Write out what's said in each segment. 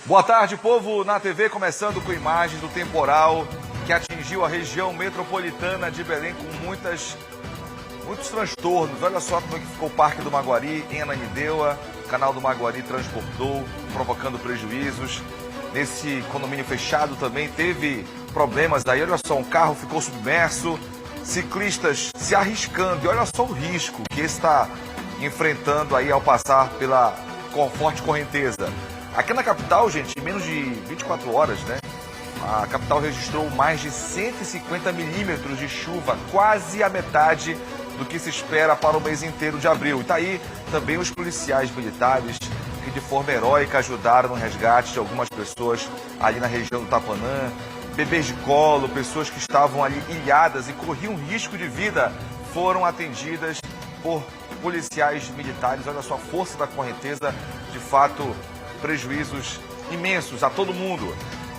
Boa tarde, povo na TV, começando com imagens do temporal que atingiu a região metropolitana de Belém com muitos transtornos. Olha só como é que ficou o Parque do Maguari em Ananindeua. O canal do Maguari transbordou, provocando prejuízos. Nesse condomínio fechado também teve problemas aí. Olha só, um carro ficou submerso, ciclistas se arriscando. E olha só o risco que está enfrentando aí ao passar pela forte correnteza. Aqui na capital, gente, em menos de 24 horas, né? A capital registrou mais de 150 milímetros de chuva, quase a metade do que se espera para o mês inteiro de abril. E tá aí também os policiais militares que de forma heróica ajudaram no resgate de algumas pessoas ali na região do Tapanã. Bebês de colo, pessoas que estavam ali ilhadas e corriam risco de vida, foram atendidas por policiais militares. Olha só a força da correnteza, de fato, prejuízos imensos a todo mundo.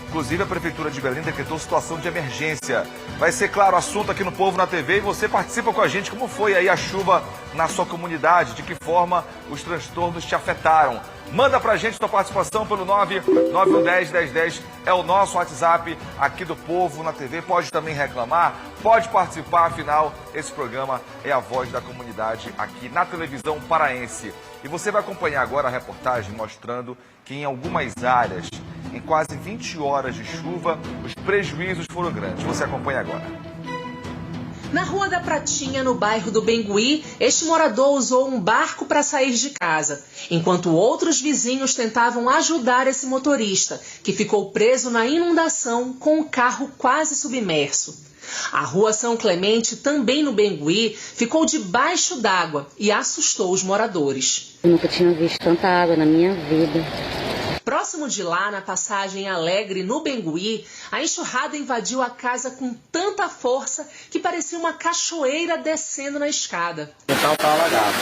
Inclusive, a Prefeitura de Belém decretou situação de emergência. Vai ser, claro, assunto aqui no Povo na TV e você participa com a gente. Como foi aí a chuva na sua comunidade? De que forma os transtornos te afetaram? Manda pra gente sua participação pelo 991101010. É o nosso WhatsApp aqui do Povo na TV. Pode também reclamar, pode participar. Afinal, esse programa é a voz da comunidade aqui na televisão paraense. E você vai acompanhar agora a reportagem mostrando que em algumas áreas, em quase 20 horas de chuva, os prejuízos foram grandes. Você acompanha agora. Na Rua da Pratinha, no bairro do Bengui, este morador usou um barco para sair de casa, enquanto outros vizinhos tentavam ajudar esse motorista, que ficou preso na inundação com o carro quase submerso. A Rua São Clemente, também no Bengui, ficou debaixo d'água e assustou os moradores. Eu nunca tinha visto tanta água na minha vida. Próximo de lá, na passagem Alegre, no Bengui, a enxurrada invadiu a casa com tanta força que parecia uma cachoeira descendo na escada. O quintal está alagado.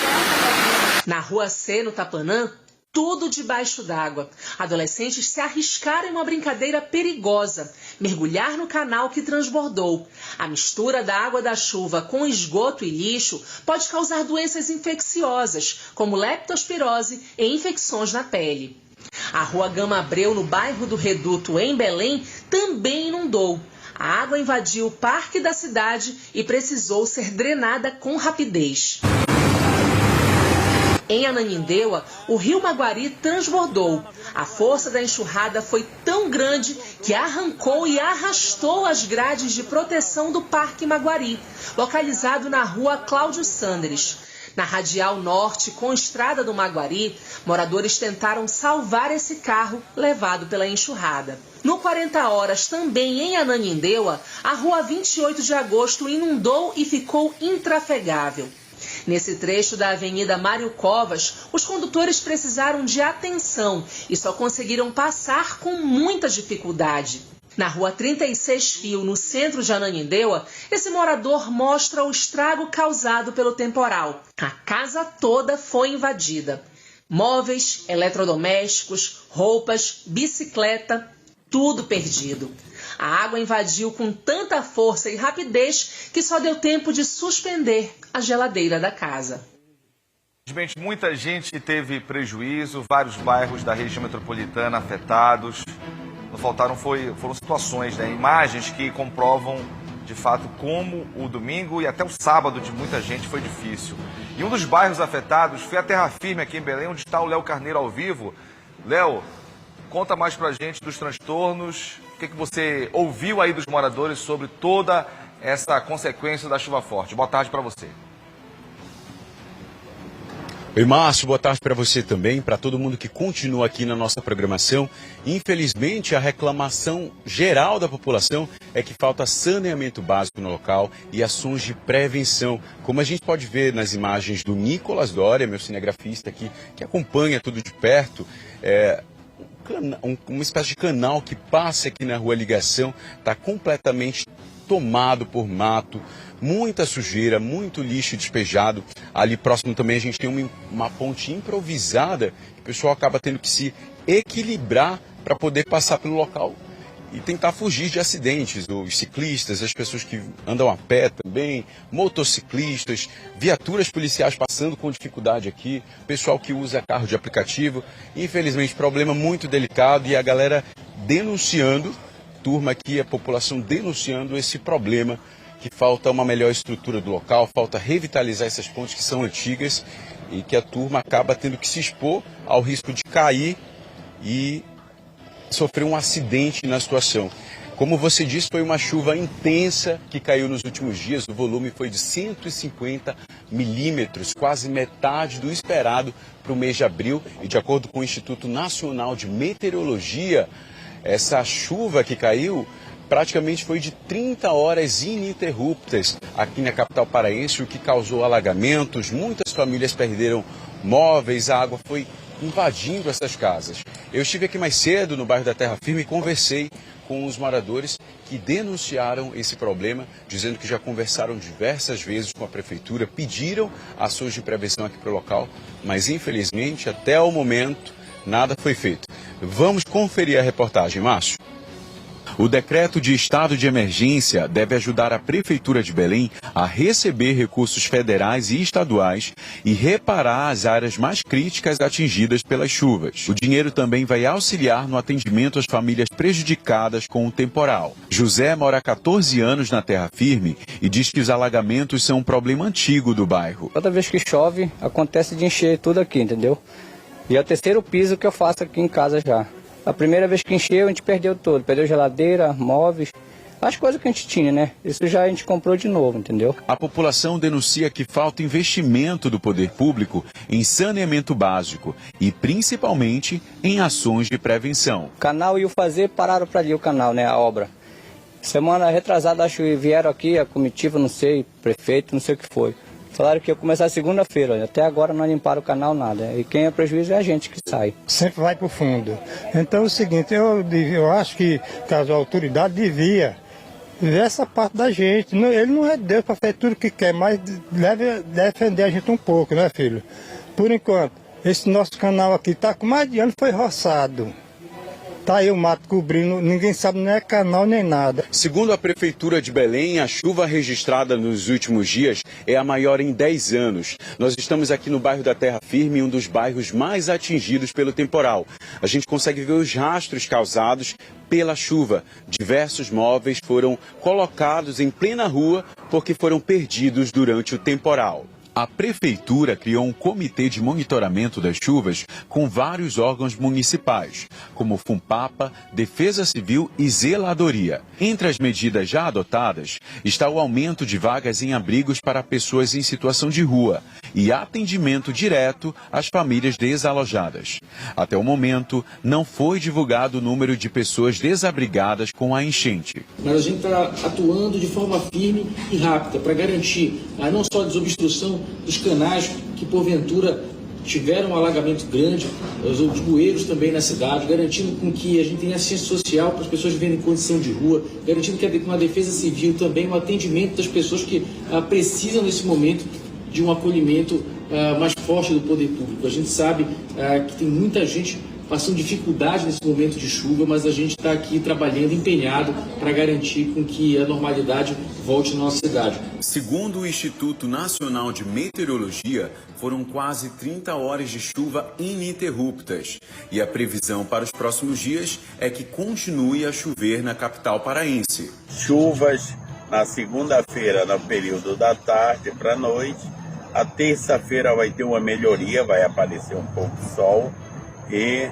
Na Rua C, no Tapanã, tudo debaixo d'água. Adolescentes se arriscaram em uma brincadeira perigosa, mergulhar no canal que transbordou. A mistura da água da chuva com esgoto e lixo pode causar doenças infecciosas, como leptospirose e infecções na pele. A Rua Gama Abreu, no bairro do Reduto, em Belém, também inundou. A água invadiu o parque da cidade e precisou ser drenada com rapidez. Em Ananindeua, o rio Maguari transbordou. A força da enxurrada foi tão grande que arrancou e arrastou as grades de proteção do Parque Maguari, localizado na Rua Cláudio Sandres. Na Radial Norte, com a estrada do Maguari, moradores tentaram salvar esse carro levado pela enxurrada. No 40 Horas, também em Ananindeua, a Rua 28 de Agosto inundou e ficou intrafegável. Nesse trecho da Avenida Mário Covas, os condutores precisaram de atenção e só conseguiram passar com muita dificuldade. Na Rua 36 Fio, no centro de Ananindeua, esse morador mostra o estrago causado pelo temporal. A casa toda foi invadida. Móveis, eletrodomésticos, roupas, bicicleta, tudo perdido. A água invadiu com tanta força e rapidez que só deu tempo de suspender a geladeira da casa. Infelizmente, muita gente teve prejuízo, vários bairros da região metropolitana afetados. Não faltaram, foram situações, né? Imagens que comprovam, de fato, como o domingo e até o sábado de muita gente foi difícil. E um dos bairros afetados foi a Terra Firme, aqui em Belém, onde está o Léo Carneiro ao vivo. Léo, conta mais pra gente dos transtornos. O que você ouviu aí dos moradores sobre toda essa consequência da chuva forte? Boa tarde para você. Oi, Márcio, boa tarde para você também, para todo mundo que continua aqui na nossa programação. Infelizmente, a reclamação geral da população é que falta saneamento básico no local e ações de prevenção. Como a gente pode ver nas imagens do Nicolas Doria, meu cinegrafista aqui, que acompanha tudo de perto, uma espécie de canal que passa aqui na Rua Ligação, está completamente tomado por mato, muita sujeira, muito lixo despejado. Ali próximo também a gente tem uma ponte improvisada, que o pessoal acaba tendo que se equilibrar para poder passar pelo local. e tentar fugir de acidentes. Os ciclistas, as pessoas que andam a pé também, motociclistas, viaturas policiais passando com dificuldade aqui, pessoal que usa carro de aplicativo. Infelizmente, problema muito delicado e a galera denunciando, turma aqui, a população denunciando esse problema, que falta uma melhor estrutura do local, falta revitalizar essas pontes que são antigas e que a turma acaba tendo que se expor ao risco de cair e sofreu um acidente na situação. Como você disse, foi uma chuva intensa que caiu nos últimos dias. O volume foi de 150 milímetros, quase metade do esperado para o mês de abril. E de acordo com o Instituto Nacional de Meteorologia, essa chuva que caiu praticamente foi de 30 horas ininterruptas aqui na capital paraense, o que causou alagamentos. Muitas famílias perderam móveis, a água foi invadindo essas casas. Eu estive aqui mais cedo no bairro da Terra Firme e conversei com os moradores que denunciaram esse problema, dizendo que já conversaram diversas vezes com a prefeitura, pediram ações de prevenção aqui para o local, mas infelizmente até o momento nada foi feito. Vamos conferir a reportagem, Márcio. O decreto de estado de emergência deve ajudar a Prefeitura de Belém a receber recursos federais e estaduais e reparar as áreas mais críticas atingidas pelas chuvas. O dinheiro também vai auxiliar no atendimento às famílias prejudicadas com o temporal. José mora há 14 anos na Terra Firme e diz que os alagamentos são um problema antigo do bairro. Toda vez que chove, acontece de encher tudo aqui, entendeu? E é o terceiro piso que eu faço aqui em casa já. A primeira vez que encheu, a gente perdeu tudo. Perdeu geladeira, móveis, as coisas que a gente tinha, né? Isso já a gente comprou de novo, entendeu? A população denuncia que falta investimento do poder público em saneamento básico e principalmente em ações de prevenção. O canal ia fazer, pararam para ali o canal, né? A obra. Semana retrasada, acho que vieram aqui, a comitiva, não sei, prefeito, não sei o que foi. Falaram que ia começar segunda-feira, até agora não limparam o canal, nada. E quem é prejuízo é a gente que sai. Sempre vai para o fundo. Então é o seguinte, eu acho que caso a autoridade devia ver essa parte da gente. Ele não é Deus para fazer tudo o que quer, mas deve defender a gente um pouco, né, filho? Por enquanto, esse nosso canal aqui está com mais de ano, foi roçado. Tá aí o mato cobrindo, ninguém sabe nem é canal nem nada. Segundo a Prefeitura de Belém, a chuva registrada nos últimos dias é a maior em 10 anos. Nós estamos aqui no bairro da Terra Firme, um dos bairros mais atingidos pelo temporal. A gente consegue ver os rastros causados pela chuva. Diversos móveis foram colocados em plena rua porque foram perdidos durante o temporal. A Prefeitura criou um comitê de monitoramento das chuvas com vários órgãos municipais, como Funpapa, Defesa Civil e Zeladoria. Entre as medidas já adotadas está o aumento de vagas em abrigos para pessoas em situação de rua e atendimento direto às famílias desalojadas. Até o momento, não foi divulgado o número de pessoas desabrigadas com a enchente. Mas a gente está atuando de forma firme e rápida para garantir não só a desobstrução dos canais que porventura tiveram um alagamento grande, os bueiros também na cidade, garantindo com que a gente tenha assistência social para as pessoas viverem em condição de rua, garantindo que com a Defesa Civil também um atendimento das pessoas que precisam nesse momento de um acolhimento mais forte do poder público. A gente sabe que tem muita gente passando dificuldade nesse momento de chuva, mas a gente está aqui trabalhando, empenhado para garantir com que a normalidade volte na nossa cidade. Segundo o Instituto Nacional de Meteorologia, foram quase 30 horas de chuva ininterruptas. E a previsão para os próximos dias é que continue a chover na capital paraense. Chuvas na segunda-feira, no período da tarde para a noite. A terça-feira vai ter uma melhoria, vai aparecer um pouco de sol. E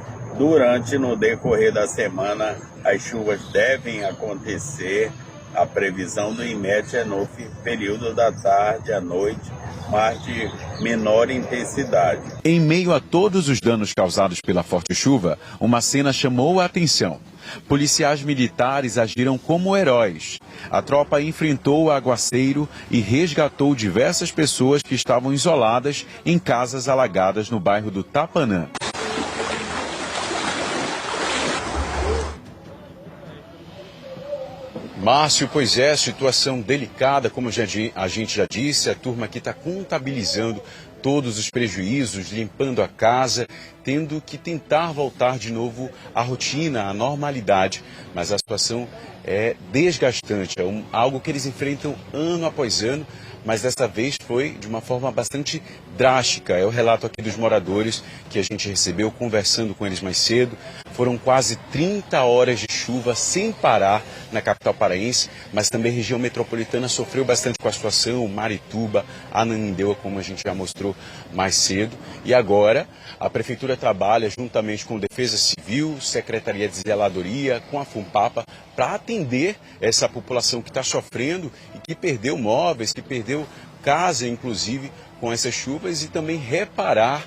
no decorrer da semana, as chuvas devem acontecer. A previsão do IMET é no período da tarde, à noite, mas de menor intensidade. Em meio a todos os danos causados pela forte chuva, uma cena chamou a atenção. Policiais militares agiram como heróis. A tropa enfrentou o aguaceiro e resgatou diversas pessoas que estavam isoladas em casas alagadas no bairro do Tapanã. Márcio, pois é, situação delicada, como a gente já disse, a turma aqui está contabilizando todos os prejuízos, limpando a casa, tendo que tentar voltar de novo à rotina, à normalidade. Mas a situação é desgastante, é algo que eles enfrentam ano após ano, mas dessa vez foi de uma forma bastante drástica. É o relato aqui dos moradores que a gente recebeu conversando com eles mais cedo. Foram quase 30 horas de chuva sem parar na capital paraense, mas também a região metropolitana sofreu bastante com a situação, Marituba, Ananindeua, como a gente já mostrou mais cedo. E agora a Prefeitura trabalha juntamente com Defesa Civil, Secretaria de Zeladoria, com a Funpapa, para atender essa população que está sofrendo e que perdeu móveis, que perdeu casa, inclusive, com essas chuvas, e também reparar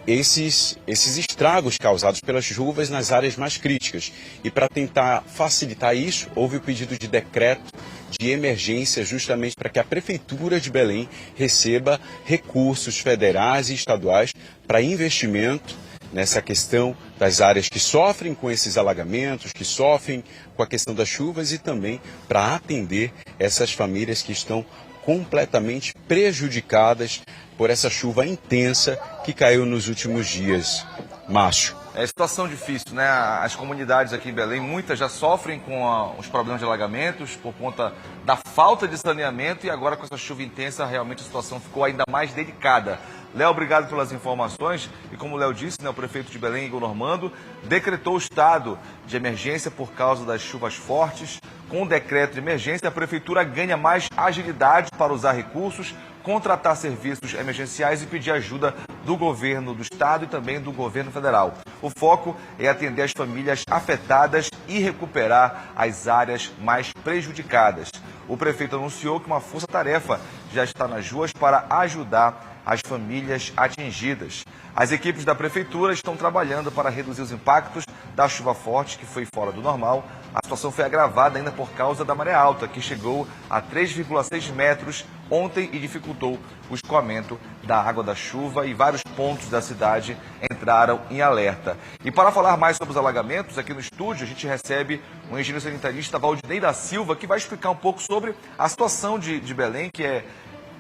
esses estragos causados pelas chuvas nas áreas mais críticas. E para tentar facilitar isso, houve o pedido de decreto de emergência justamente para que a Prefeitura de Belém receba recursos federais e estaduais para investimento nessa questão das áreas que sofrem com esses alagamentos, que sofrem com a questão das chuvas, e também para atender essas famílias que estão completamente prejudicadas por essa chuva intensa que caiu nos últimos dias. Márcio. É situação difícil, né? As comunidades aqui em Belém, muitas já sofrem com os problemas de alagamentos por conta da falta de saneamento, e agora com essa chuva intensa realmente a situação ficou ainda mais delicada. Léo, obrigado pelas informações. E como o Léo disse, né, o prefeito de Belém, Igor Normando, decretou o estado de emergência por causa das chuvas fortes. Com o decreto de emergência, a prefeitura ganha mais agilidade para usar recursos, contratar serviços emergenciais e pedir ajuda do governo do estado e também do governo federal. O foco é atender as famílias afetadas e recuperar as áreas mais prejudicadas. O prefeito anunciou que uma força-tarefa já está nas ruas para ajudar as famílias atingidas. As equipes da prefeitura estão trabalhando para reduzir os impactos da chuva forte, que foi fora do normal. A situação foi agravada ainda por causa da maré alta, que chegou a 3,6 metros ontem e dificultou o escoamento da água da chuva, e vários pontos da cidade entraram em alerta. E para falar mais sobre os alagamentos, aqui no estúdio a gente recebe o engenheiro sanitarista Valdinei da Silva, que vai explicar um pouco sobre a situação de Belém, que é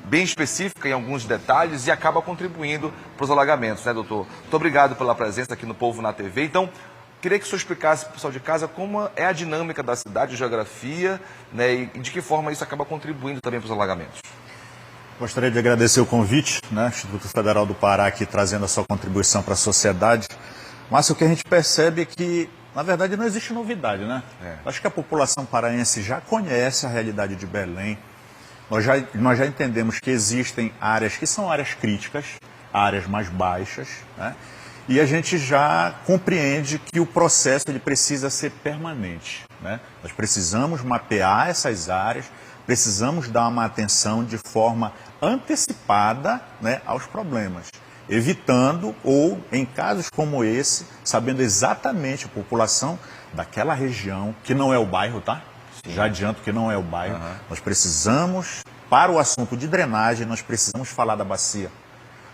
bem específica em alguns detalhes e acaba contribuindo para os alagamentos, né, doutor? Muito obrigado pela presença aqui no Povo na TV. Então, queria que o senhor explicasse para o pessoal de casa como é a dinâmica da cidade, a geografia, né, e de que forma isso acaba contribuindo também para os alagamentos. Gostaria de agradecer o convite, né, Instituto Federal do Pará aqui trazendo a sua contribuição para a sociedade. Mas o que a gente percebe é que, na verdade, não existe novidade, né? Acho que a população paraense já conhece a realidade de Belém. Nós já entendemos que existem áreas que são áreas críticas, áreas mais baixas, né? E a gente já compreende que o processo ele precisa ser permanente, né? Nós precisamos mapear essas áreas, precisamos dar uma atenção de forma antecipada, né, aos problemas, evitando, ou em casos como esse, sabendo exatamente a população daquela região, que não é o bairro, tá? Já adianto que não é o bairro. Nós precisamos, para o assunto de drenagem, nós precisamos falar da bacia.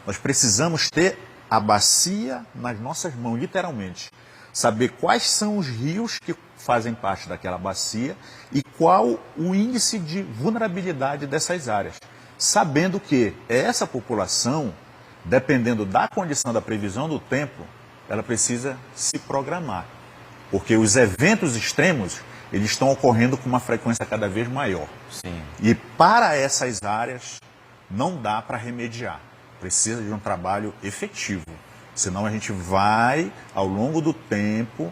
Nós precisamos ter a bacia nas nossas mãos, literalmente. Saber quais são os rios que fazem parte daquela bacia e qual o índice de vulnerabilidade dessas áreas. Sabendo que essa população, dependendo da condição da previsão do tempo, ela precisa se programar. Porque os eventos extremos, eles estão ocorrendo com uma frequência cada vez maior. Sim. E para essas áreas não dá para remediar. Precisa de um trabalho efetivo. Senão a gente vai, ao longo do tempo,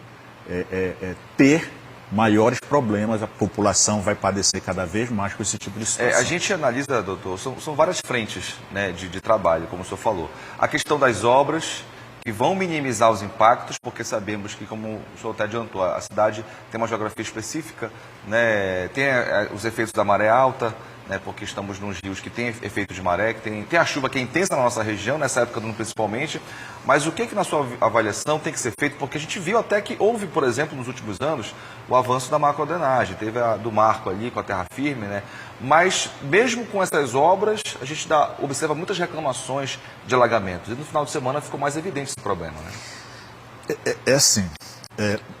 ter maiores problemas. A população vai padecer cada vez mais com esse tipo de situação. A gente analisa, doutor, são várias frentes, né, de trabalho, como o senhor falou. A questão das obras, que vão minimizar os impactos, porque sabemos que, como o senhor até adiantou, a cidade tem uma geografia específica, né, tem os efeitos da maré alta, né, porque estamos nos rios que tem efeito de maré, que tem a chuva que é intensa na nossa região, nessa época do ano principalmente, mas o que na sua avaliação tem que ser feito? Porque a gente viu até que houve, por exemplo, nos últimos anos, o avanço da macrodrenagem, teve a do Marco ali com a terra firme, né? Mas mesmo com essas obras, a gente observa muitas reclamações de alagamentos, e no final de semana ficou mais evidente esse problema, né? Assim,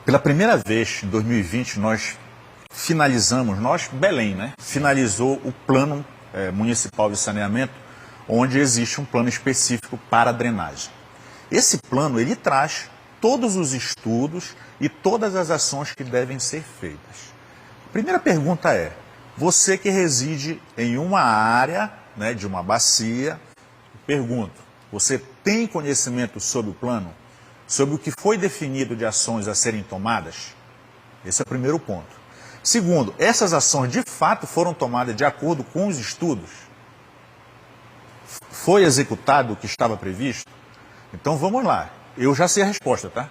pela primeira vez em 2020 nós finalizamos, Belém, né, finalizou o plano municipal de saneamento onde existe um plano específico para a drenagem. Esse plano, ele traz todos os estudos e todas as ações que devem ser feitas. A primeira pergunta é, você que reside em uma área, né, de uma bacia, pergunto, você tem conhecimento sobre o plano? Sobre o que foi definido de ações a serem tomadas? Esse é o primeiro ponto. Segundo, essas ações de fato foram tomadas de acordo com os estudos? Foi executado o que estava previsto? Então vamos lá, eu já sei a resposta, tá?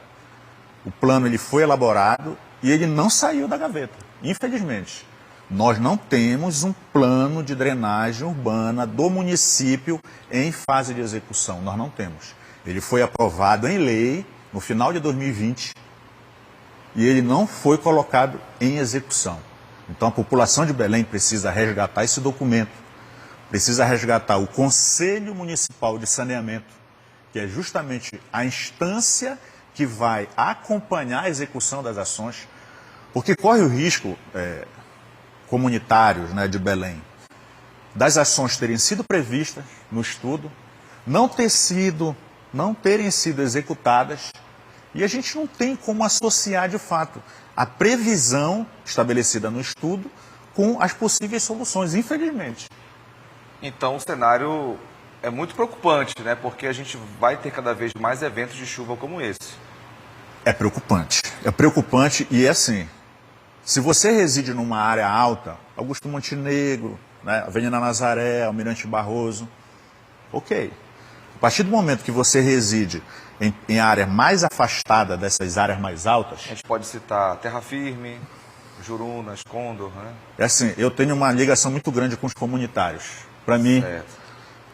O plano ele foi elaborado e ele não saiu da gaveta, infelizmente. Nós não temos um plano de drenagem urbana do município em fase de execução, nós não temos. Ele foi aprovado em lei no final de 2020 e ele não foi colocado em execução. Então a população de Belém precisa resgatar esse documento, precisa resgatar o Conselho Municipal de Saneamento, que é justamente a instância que vai acompanhar a execução das ações, porque corre o risco, comunitários, né, de Belém, das ações terem sido previstas no estudo, não terem sido executadas, e a gente não tem como associar de fato a previsão estabelecida no estudo com as possíveis soluções, infelizmente. Então o cenário é muito preocupante, né? Porque a gente vai ter cada vez mais eventos de chuva como esse. É preocupante e é assim, se você reside numa área alta, Augusto Montenegro, né, Avenida Nazaré, Almirante Barroso, ok. A partir do momento que você reside em área mais afastada dessas áreas mais altas... A gente pode citar Terra Firme, Jurunas, Condor, né? É assim, eu tenho uma ligação muito grande com os comunitários. Para mim,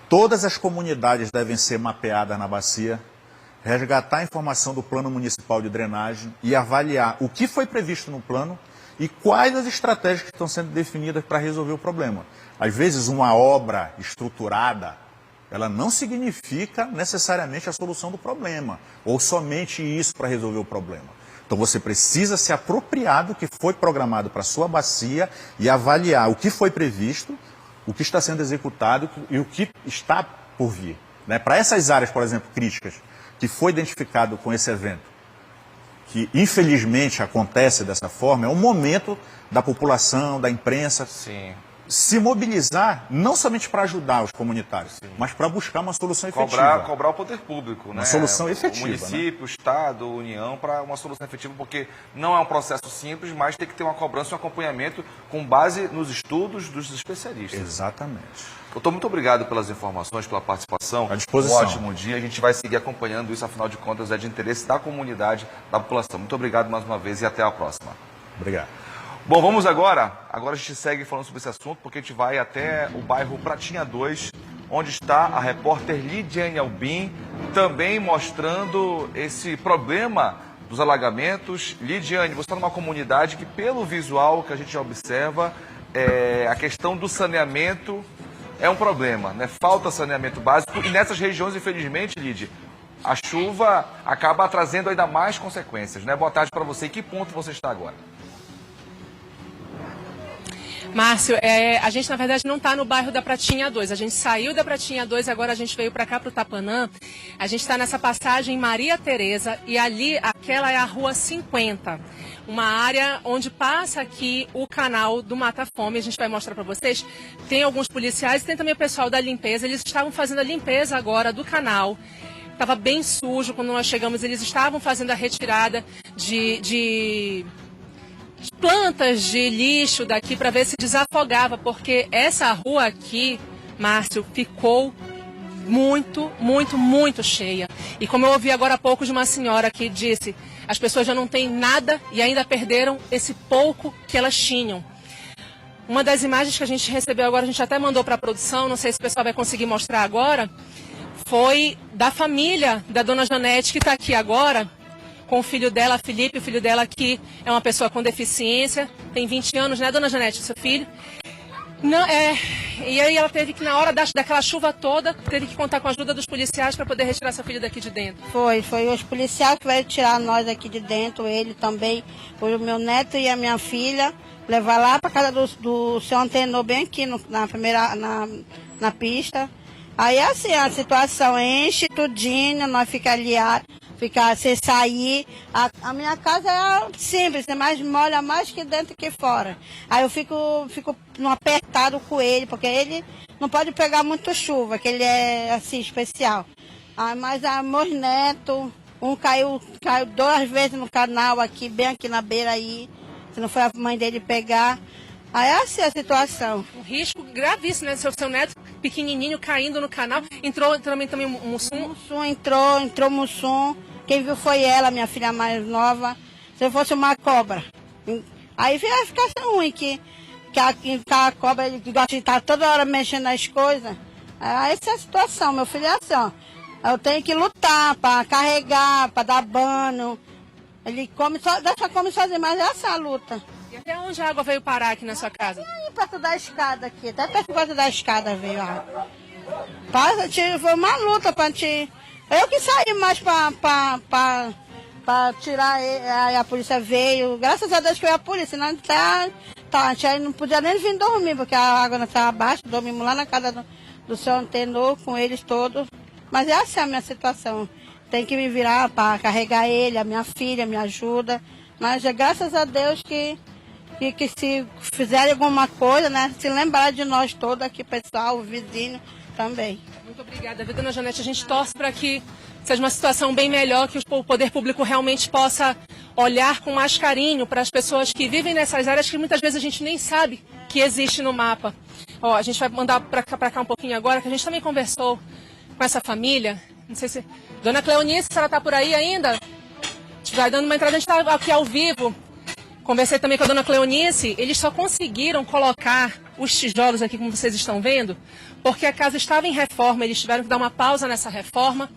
todas as comunidades devem ser mapeadas na bacia, resgatar a informação do Plano Municipal de Drenagem e avaliar o que foi previsto no plano e quais as estratégias que estão sendo definidas para resolver o problema. Às vezes, uma obra estruturada, ela não significa necessariamente a solução do problema, ou somente isso para resolver o problema. Então você precisa se apropriar do que foi programado para a sua bacia e avaliar o que foi previsto, o que está sendo executado e o que está por vir. Né? Para essas áreas, por exemplo, críticas, que foi identificado com esse evento, que infelizmente acontece dessa forma, é um momento da população, da imprensa, se mobilizar, não somente para ajudar os comunitários, mas para buscar uma solução efetiva. Cobrar o poder público, né? Uma solução efetiva. O município, o Estado, a União, para uma solução efetiva, porque não é um processo simples, mas tem que ter uma cobrança e um acompanhamento com base nos estudos dos especialistas. Exatamente. Doutor, muito obrigado pelas informações, pela participação. À disposição. Um ótimo dia. A gente vai seguir acompanhando isso, afinal de contas, é de interesse da comunidade, da população. Muito obrigado mais uma vez e até a próxima. Obrigado. Bom, vamos agora a gente segue falando sobre esse assunto, porque a gente vai até o bairro Pratinha 2, onde está a repórter Lidiane Albim, também mostrando esse problema dos alagamentos. Lidiane, você está numa comunidade que, pelo visual que a gente observa, a questão do saneamento é um problema, né? Falta saneamento básico e nessas regiões, infelizmente, Lidy, a chuva acaba trazendo ainda mais consequências, né? Boa tarde para você. Em que ponto você está agora? Márcio, a gente na verdade não está no bairro da Pratinha 2, a gente saiu da Pratinha 2 e agora a gente veio para cá, para o Tapanã. A gente está nessa passagem Maria Tereza e ali, aquela é a Rua 50, uma área onde passa aqui o canal do Mata Fome. A gente vai mostrar para vocês, tem alguns policiais, tem também o pessoal da limpeza, eles estavam fazendo a limpeza agora do canal. Estava bem sujo quando nós chegamos, eles estavam fazendo a retirada de plantas de lixo daqui para ver se desafogava, porque essa rua aqui, Márcio, ficou muito cheia. E como eu ouvi agora há pouco de uma senhora que disse, as pessoas já não têm nada e ainda perderam esse pouco que elas tinham. Uma das imagens que a gente recebeu agora, a gente até mandou para a produção, não sei se o pessoal vai conseguir mostrar agora, foi da família da dona Janete, que está aqui agora, com o filho dela, Felipe, o filho dela que é uma pessoa com deficiência, tem 20 anos, né, dona Janete, seu filho? Não, e aí ela teve que, na hora daquela chuva toda, teve que contar com a ajuda dos policiais para poder retirar seu filho daqui de dentro. Foi os policiais que vieram tirar nós aqui de dentro, ele também, foi o meu neto e a minha filha, levar lá para casa do seu Antenor, bem aqui na pista. Aí assim, a situação enche tudinho, nós fica ali, fica sem sair. A minha casa é simples, mas molha mais que dentro que fora. Aí eu fico no apertado com ele, porque ele não pode pegar muito chuva, que ele é assim, especial. Mas meus netos, um caiu 2 vezes no canal aqui, bem aqui na beira aí, se não foi a mãe dele pegar. Aí é assim a situação. Um risco gravíssimo, né? Seu neto pequenininho caindo no canal. Entrou também o Mussum? O Mussum entrou o Mussum. Quem viu foi ela, minha filha mais nova. Se fosse uma cobra. Aí ia ficar ruim, que a cobra ele gosta de estar toda hora mexendo nas coisas. Essa é a situação, meu filho, é assim, ó. Eu tenho que lutar para carregar, para dar banho. Ele come sozinho, mas essa é a luta. E até onde a água veio parar aqui na sua casa? Aí, perto da escada aqui, até perto da escada veio a água. Foi uma luta para te... Eu que saí mais para tirar ele, a polícia veio. Graças a Deus que veio a polícia, senão a gente não podia nem vir dormir, porque a água não estava abaixo, dormimos lá na casa do seu Antenor com eles todos. Mas essa é a minha situação. Tem que me virar para carregar ele, a minha filha me ajuda. Mas é graças a Deus que se fizerem alguma coisa, né? Se lembrar de nós todos aqui, pessoal, o vizinho também. Muito obrigada, dona Janete. A gente torce para que seja uma situação bem melhor, que o poder público realmente possa olhar com mais carinho para as pessoas que vivem nessas áreas que muitas vezes a gente nem sabe que existe no mapa. Ó, a gente vai mandar para cá um pouquinho agora, que a gente também conversou com essa família. Não sei se... Dona Cleonice, se ela está por aí ainda? A gente vai dando uma entrada, a gente está aqui ao vivo. Conversei também com a dona Cleonice, eles só conseguiram colocar os tijolos aqui, como vocês estão vendo, porque a casa estava em reforma, eles tiveram que dar uma pausa nessa reforma.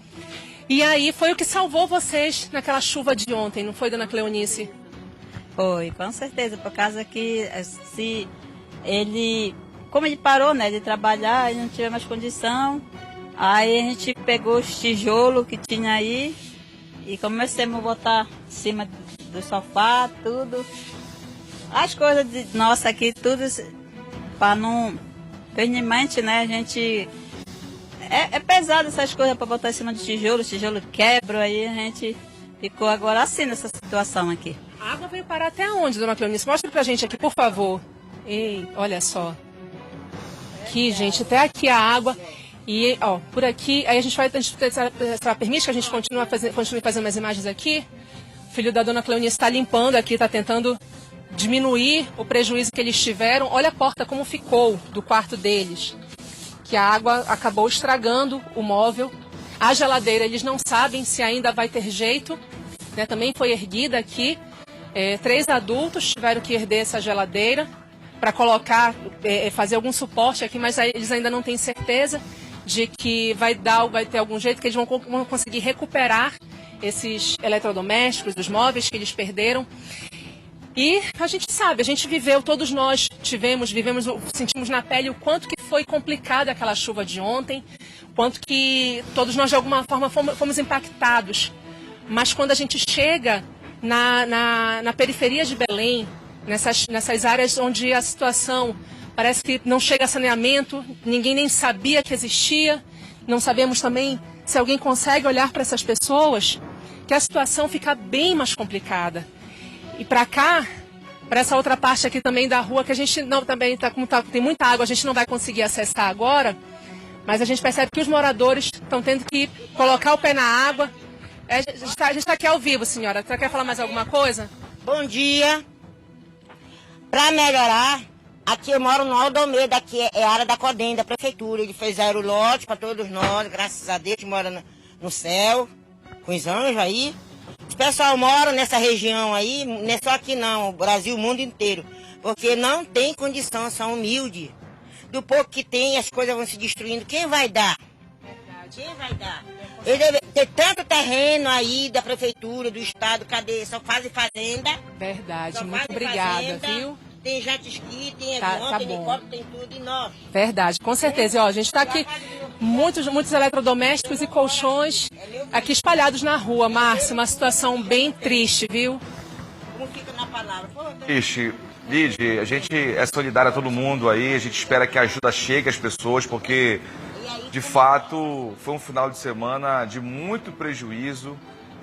E aí foi o que salvou vocês naquela chuva de ontem, não foi, dona Cleonice? Foi, com certeza, por causa que como ele parou, né, de trabalhar, ele não tinha mais condição, aí a gente pegou os tijolos que tinha aí e começamos a botar em cima do sofá, tudo. As coisas nossas aqui, tudo, para não... Infelizmente, né, a gente... É pesado essas coisas para botar em cima do tijolo, os tijolos quebram, aí a gente ficou agora assim nessa situação aqui. A água veio parar até onde, dona Cleonice? Mostra pra gente aqui, por favor. Ei, olha só. Aqui, gente, até aqui a água. E, ó, por aqui, aí a gente permite que a gente continue fazendo umas imagens aqui. O filho da dona Cleonice está limpando aqui, está tentando diminuir o prejuízo que eles tiveram. Olha a porta como ficou do quarto deles, que a água acabou estragando o móvel. A geladeira, eles não sabem se ainda vai ter jeito, né? Também foi erguida aqui. 3 adultos tiveram que erguer essa geladeira para colocar, fazer algum suporte aqui, mas eles ainda não têm certeza de que vai ter algum jeito, que eles vão conseguir recuperar esses eletrodomésticos, os móveis que eles perderam. E a gente sabe, a gente viveu, todos nós sentimos na pele o quanto que foi complicada aquela chuva de ontem, quanto que todos nós de alguma forma fomos impactados. Mas quando a gente chega na periferia de Belém, nessas áreas onde a situação parece que não chega a saneamento, ninguém nem sabia que existia, não sabemos também se alguém consegue olhar para essas pessoas, que a situação fica bem mais complicada. E para cá, para essa outra parte aqui também da rua, que a gente não também tem muita água, a gente não vai conseguir acessar agora, mas a gente percebe que os moradores estão tendo que colocar o pé na água. A gente está aqui ao vivo, senhora. Você quer falar mais alguma coisa? Bom dia. Para melhorar, aqui eu moro no Aldomeda, aqui é a área da CODEM, da prefeitura. Ele fez aerolote para todos nós, graças a Deus, que mora no céu, com os anjos aí. Os pessoal moram nessa região aí, não é só aqui não, o Brasil, o mundo inteiro. Porque não tem condição, são humildes. Do pouco que tem, as coisas vão se destruindo. Quem vai dar? Verdade. Quem vai dar? Ele deve ter tanto terreno aí da prefeitura, do estado, cadê? Só fazem fazenda. Verdade, muito obrigada, fazenda, viu? Tem jet ski, tem avião, tem helicóptero, tem tudo, e nós. Verdade, com certeza. E, ó, a gente está aqui, muitos eletrodomésticos e colchões aqui espalhados na rua, Márcio. Uma situação bem triste, viu? Como fica na palavra? Triste. Lide, a gente é solidário a todo mundo aí, a gente espera que a ajuda chegue às pessoas, porque De fato, foi um final de semana de muito prejuízo.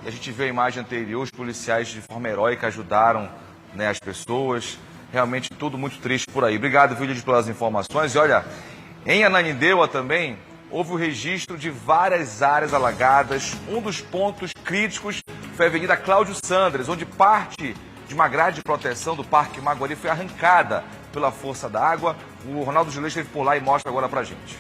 E a gente vê a imagem anterior, os policiais de forma heróica ajudaram, né, as pessoas. Realmente tudo muito triste por aí. Obrigado, Vilde, pelas informações. E olha, em Ananindeua também houve o registro de várias áreas alagadas. Um dos pontos críticos foi a Avenida Cláudio Sandres, onde parte de uma grade de proteção do Parque Maguari foi arrancada pela força da água. O Ronaldo Gilei esteve por lá e mostra agora pra gente.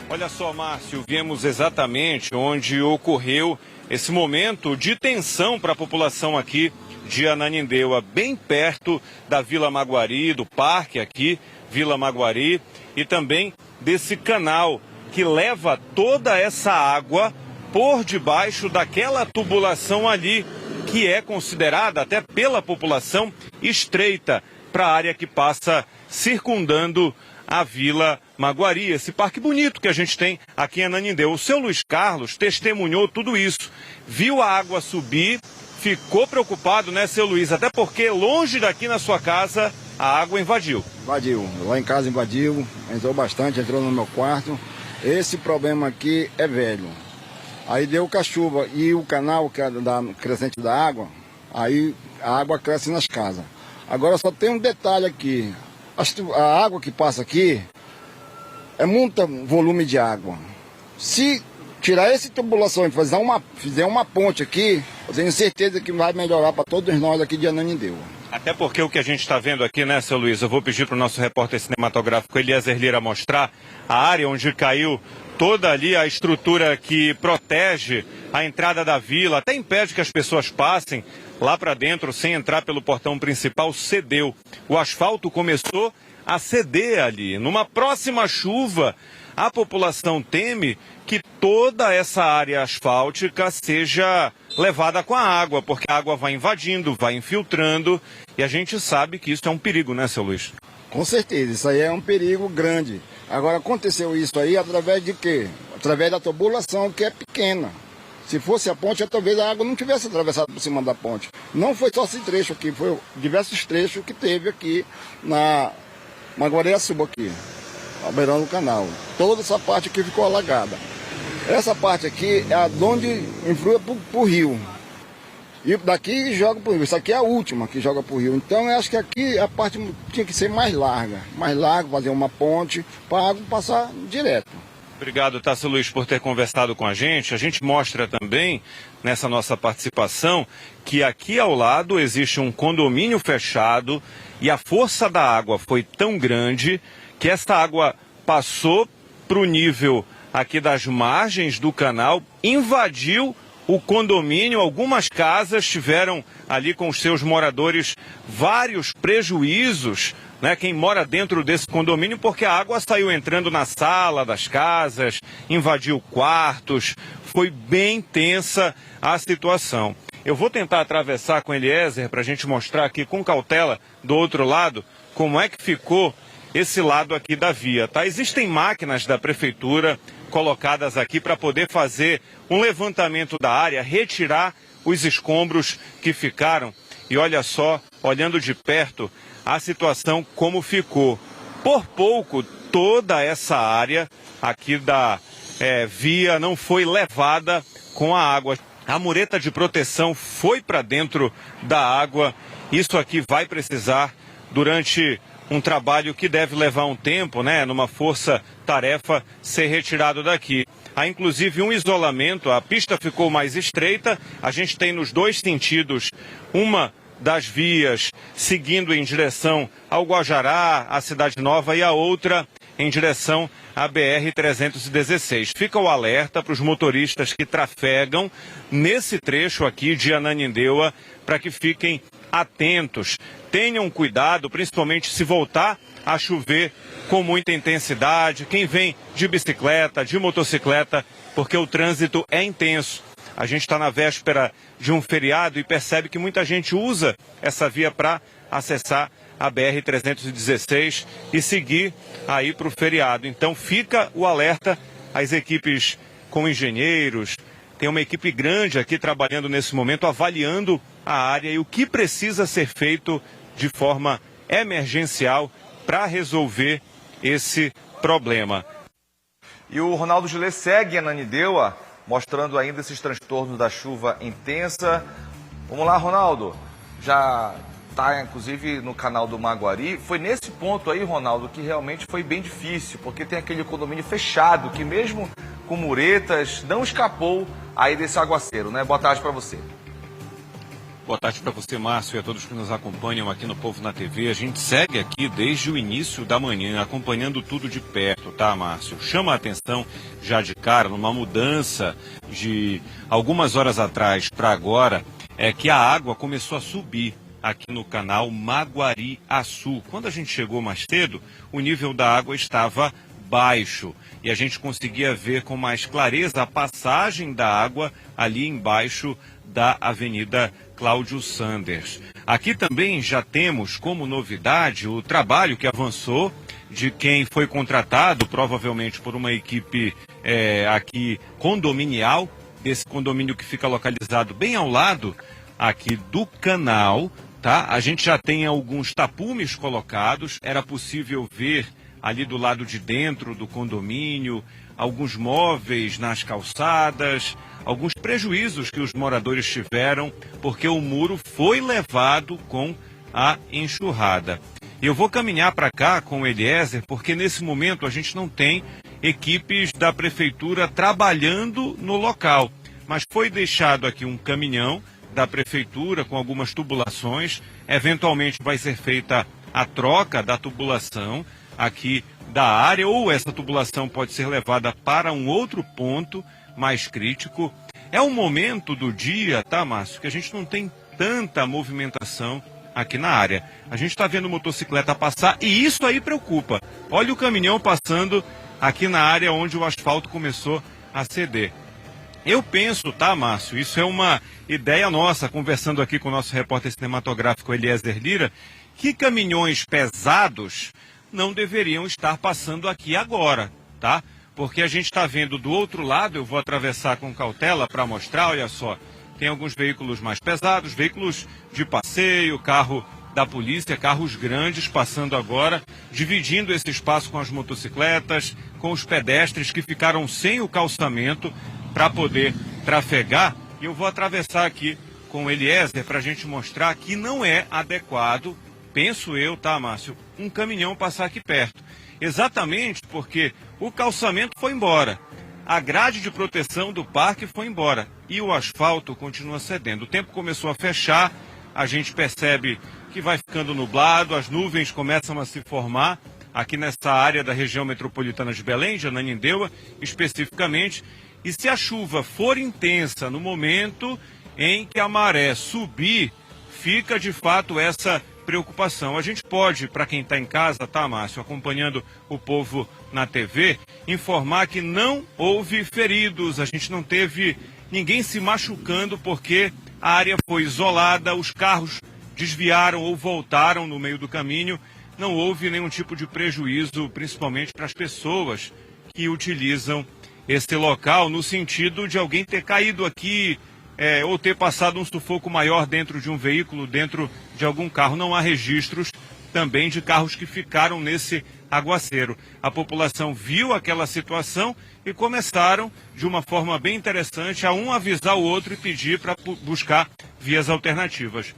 Olha só, Márcio, viemos exatamente onde ocorreu esse momento de tensão para a população aqui de Ananindeua, bem perto da Vila Maguari, do parque aqui, Vila Maguari, e também desse canal que leva toda essa água por debaixo daquela tubulação ali, que é considerada até pela população estreita para a área que passa circundando a Vila Maguari, esse parque bonito que a gente tem aqui em Ananindeua. O seu Luiz Carlos testemunhou tudo isso, viu a água subir, ficou preocupado, né, seu Luiz? Até porque longe daqui na sua casa a água invadiu. Invadiu, lá em casa invadiu, entrou bastante, entrou no meu quarto. Esse problema aqui é velho. Aí deu com a chuva e o canal que é da crescente da água, aí a água cresce nas casas. Agora só tem um detalhe aqui, a água que passa aqui é muito volume de água. Se tirar essa tubulação e fizer uma ponte aqui, eu tenho certeza que vai melhorar para todos nós aqui de Ananindeua. Até porque o que a gente está vendo aqui, né, seu Luiz, eu vou pedir para o nosso repórter cinematográfico Eliezer Lira mostrar a área onde caiu toda ali a estrutura que protege a entrada da vila, até impede que as pessoas passem lá para dentro sem entrar pelo portão principal, cedeu. O asfalto começou a ceder ali. Numa próxima chuva, a população teme que toda essa área asfáltica seja levada com a água, porque a água vai invadindo, vai infiltrando, e a gente sabe que isso é um perigo, né, seu Luiz? Com certeza, isso aí é um perigo grande. Agora, aconteceu isso aí através de quê? Através da tubulação, que é pequena. Se fosse a ponte, talvez a água não tivesse atravessado por cima da ponte. Não foi só esse trecho aqui, foi diversos trechos que teve aqui na Maguariaçuba aqui, ao beirão do canal. Toda essa parte aqui ficou alagada. Essa parte aqui é a onde influi para o rio. E daqui joga para o rio. Isso aqui é a última que joga para o rio. Então eu acho que aqui a parte tinha que ser mais larga, fazer uma ponte para a água passar direto. Obrigado, Tássio Luiz, por ter conversado com a gente. A gente mostra também, nessa nossa participação, que aqui ao lado existe um condomínio fechado e a força da água foi tão grande que esta água passou para o nível aqui das margens do canal, invadiu o condomínio. Algumas casas tiveram ali com os seus moradores vários prejuízos, né? Quem mora dentro desse condomínio, porque a água saiu entrando na sala das casas, invadiu quartos, foi bem tensa a situação. Eu vou tentar atravessar com Eliezer para a gente mostrar aqui com cautela do outro lado como é que ficou esse lado aqui da via, tá? Existem máquinas da prefeitura colocadas aqui para poder fazer um levantamento da área, retirar os escombros que ficaram. E olha só, olhando de perto, a situação como ficou. Por pouco, toda essa área aqui da via não foi levada com a água. A mureta de proteção foi para dentro da água. Isso aqui vai precisar, durante um trabalho que deve levar um tempo, né, numa força-tarefa, ser retirado daqui. Há inclusive um isolamento, a pista ficou mais estreita, a gente tem nos dois sentidos uma das vias seguindo em direção ao Guajará, à Cidade Nova, e a outra em direção à BR-316. Fica o alerta para os motoristas que trafegam nesse trecho aqui de Ananindeua, para que fiquem atentos, tenham cuidado, principalmente se voltar a chover com muita intensidade, quem vem de bicicleta, de motocicleta, porque o trânsito é intenso. A gente está na véspera de um feriado e percebe que muita gente usa essa via para acessar a BR-316 e seguir aí para o feriado. Então fica o alerta às equipes com engenheiros, tem uma equipe grande aqui trabalhando nesse momento, avaliando a área e o que precisa ser feito de forma emergencial para resolver esse problema. E o Ronaldo Gillet segue em Ananindeua, mostrando ainda esses transtornos da chuva intensa. Vamos lá, Ronaldo. Já está, inclusive, no canal do Maguari. Foi nesse ponto aí, Ronaldo, que realmente foi bem difícil, porque tem aquele condomínio fechado, que mesmo com muretas, não escapou aí desse aguaceiro, né? Boa tarde para você. Boa tarde para você, Márcio, e a todos que nos acompanham aqui no Povo na TV. A gente segue aqui desde o início da manhã, acompanhando tudo de perto, tá, Márcio? Chama a atenção já de cara, numa mudança de algumas horas atrás para agora, é que a água começou a subir aqui no canal Maguari-Açu. Quando a gente chegou mais cedo, o nível da água estava baixo e a gente conseguia ver com mais clareza a passagem da água ali embaixo da Avenida Cláudio Sanders. Aqui também já temos como novidade o trabalho que avançou de quem foi contratado, provavelmente por uma equipe aqui condominial, desse condomínio que fica localizado bem ao lado aqui do canal, tá? A gente já tem alguns tapumes colocados, era possível ver ali do lado de dentro do condomínio alguns móveis nas calçadas, alguns prejuízos que os moradores tiveram porque o muro foi levado com a enxurrada. Eu vou caminhar para cá com o Eliezer porque nesse momento a gente não tem equipes da prefeitura trabalhando no local, mas foi deixado aqui um caminhão da prefeitura com algumas tubulações. Eventualmente vai ser feita a troca da tubulação aqui da área, ou essa tubulação pode ser levada para um outro ponto mais crítico. É um momento do dia, tá, Márcio, que a gente não tem tanta movimentação aqui na área. A gente está vendo motocicleta passar e isso aí preocupa. Olha o caminhão passando aqui na área onde o asfalto começou a ceder. Eu penso, tá, Márcio, isso é uma ideia nossa, conversando aqui com o nosso repórter cinematográfico Eliezer Lira, que caminhões pesados não deveriam estar passando aqui agora, tá? Porque a gente está vendo do outro lado, eu vou atravessar com cautela para mostrar, olha só, tem alguns veículos mais pesados, veículos de passeio, carro da polícia, carros grandes passando agora, dividindo esse espaço com as motocicletas, com os pedestres que ficaram sem o calçamento para poder trafegar. E eu vou atravessar aqui com o Eliezer para a gente mostrar que não é adequado, penso eu, tá, Márcio, um caminhão passar aqui perto. Exatamente porque o calçamento foi embora, a grade de proteção do parque foi embora e o asfalto continua cedendo. O tempo começou a fechar, a gente percebe que vai ficando nublado, as nuvens começam a se formar aqui nessa área da região metropolitana de Belém, de Ananindeua, especificamente. E se a chuva for intensa no momento em que a maré subir, fica de fato essa preocupação. A gente pode, para quem está em casa, tá, Márcio, acompanhando o Povo na TV, informar que não houve feridos, a gente não teve ninguém se machucando porque a área foi isolada, os carros desviaram ou voltaram no meio do caminho, não houve nenhum tipo de prejuízo, principalmente para as pessoas que utilizam esse local, no sentido de alguém ter caído aqui, ou ter passado um sufoco maior dentro de um veículo, dentro de algum carro. Não há registros também de carros que ficaram nesse aguaceiro. A população viu aquela situação e começaram, de uma forma bem interessante, a um avisar o outro e pedir para buscar vias alternativas.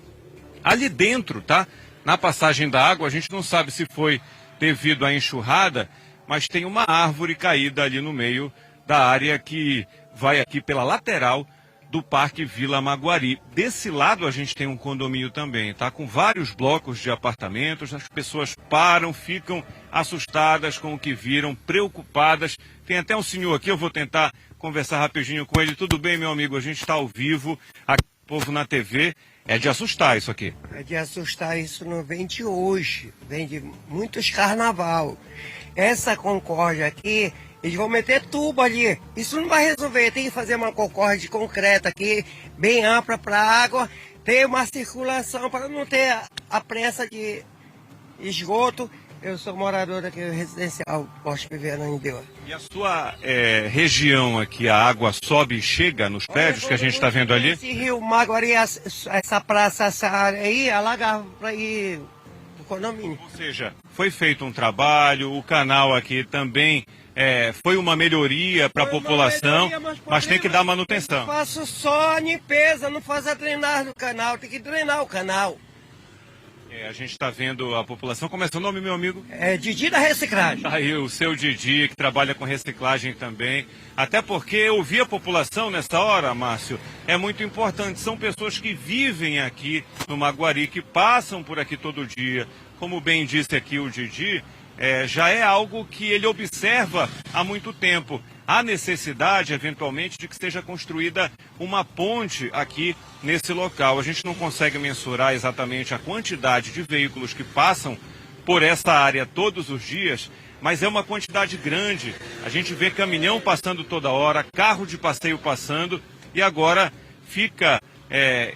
Ali dentro, tá? Na passagem da água, a gente não sabe se foi devido à enxurrada, mas tem uma árvore caída ali no meio da área que vai aqui pela lateral do Parque Vila Maguari. Desse lado a gente tem um condomínio também, tá? Com vários blocos de apartamentos, as pessoas param, ficam assustadas com o que viram, preocupadas. Tem até um senhor aqui, eu vou tentar conversar rapidinho com ele. Tudo bem, meu amigo? A gente está ao vivo, aqui no Povo na TV. É de assustar isso aqui. É de assustar, isso não vem de hoje, vem de muitos carnaval. Essa Concórdia aqui, eles vão meter tubo ali. Isso não vai resolver, tem que fazer uma Concórdia de concreto aqui, bem ampla para a água, ter uma circulação para não ter a pressa de esgoto. Eu sou morador aqui residencial, posso viver na Ananindeua. E a sua região aqui, a água sobe e chega nos prédios que a gente está vendo ali? Esse rio Maguari, essa praça, essa área aí, alagava para ir no condomínio. Ou seja, foi feito um trabalho, o canal aqui também foi uma melhoria para a população, mas tem que dar manutenção. Eu faço só a limpeza, não faço a drenagem do canal, tem que drenar o canal. A gente está vendo a população. Como é seu nome, meu amigo? É Didi da Reciclagem. Aí o seu Didi, que trabalha com reciclagem também. Até porque ouvir a população nessa hora, Márcio, é muito importante. São pessoas que vivem aqui no Maguari, que passam por aqui todo dia. Como bem disse aqui o Didi, já é algo que ele observa há muito tempo. Há necessidade, eventualmente, de que seja construída uma ponte aqui nesse local. A gente não consegue mensurar exatamente a quantidade de veículos que passam por essa área todos os dias, mas é uma quantidade grande. A gente vê caminhão passando toda hora, carro de passeio passando, e agora fica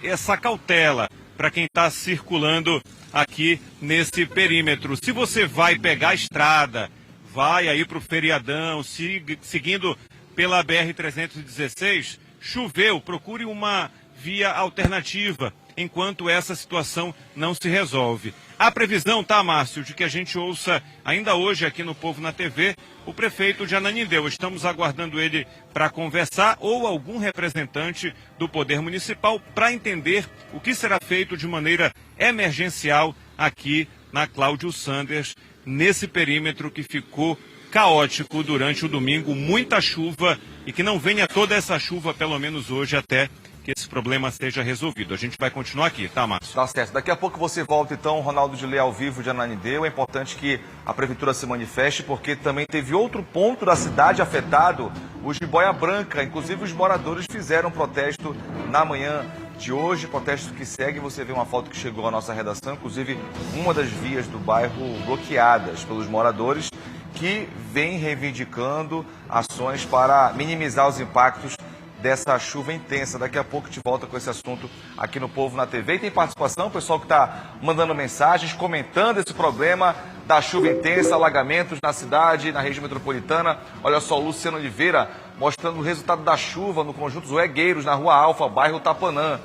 essa cautela para quem está circulando aqui nesse perímetro. Se você vai pegar a estrada, vai aí para o feriadão, seguindo pela BR-316, choveu, procure uma via alternativa, enquanto essa situação não se resolve. A previsão, tá, Márcio, de que a gente ouça ainda hoje aqui no Povo na TV o prefeito de Ananindeua. Estamos aguardando ele para conversar, ou algum representante do Poder Municipal, para entender o que será feito de maneira emergencial aqui na Cláudio Sanders, nesse perímetro que ficou caótico durante o domingo, muita chuva, e que não venha toda essa chuva, pelo menos hoje, até que esse problema seja resolvido. A gente vai continuar aqui, tá, Márcio? Tá certo. Daqui a pouco você volta, então, Ronaldo de Lê ao vivo de Ananindeua. É importante que a Prefeitura se manifeste, porque também teve outro ponto da cidade afetado, o Jiboia Branca. Inclusive, os moradores fizeram protesto na manhã de hoje, protesto que segue. Você vê uma foto que chegou à nossa redação, inclusive uma das vias do bairro bloqueadas pelos moradores, que vem reivindicando ações para minimizar os impactos dessa chuva intensa. Daqui a pouco a gente volta com esse assunto aqui no Povo na TV. E tem participação, o pessoal que está mandando mensagens, comentando esse problema da chuva intensa, alagamentos na cidade, na região metropolitana. Olha só, o Luciano Oliveira mostrando o resultado da chuva no conjunto Zoegueiros, na Rua Alfa, bairro Tapanã.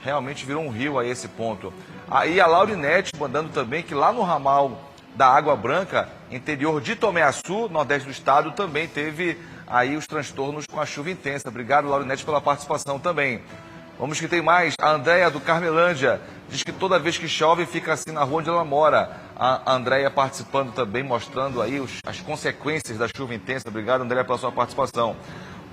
Realmente virou um rio a esse ponto. Aí a Laurinete mandando também que lá no ramal da Água Branca, interior de Tomeaçu, nordeste do estado, também teve aí os transtornos com a chuva intensa. Obrigado, Laurinete, pela participação também. Vamos que tem mais. A Andréia do Carmelândia diz que toda vez que chove fica assim na rua onde ela mora. A Andréia participando também, mostrando aí as consequências da chuva intensa. Obrigado, Andréia, pela sua participação.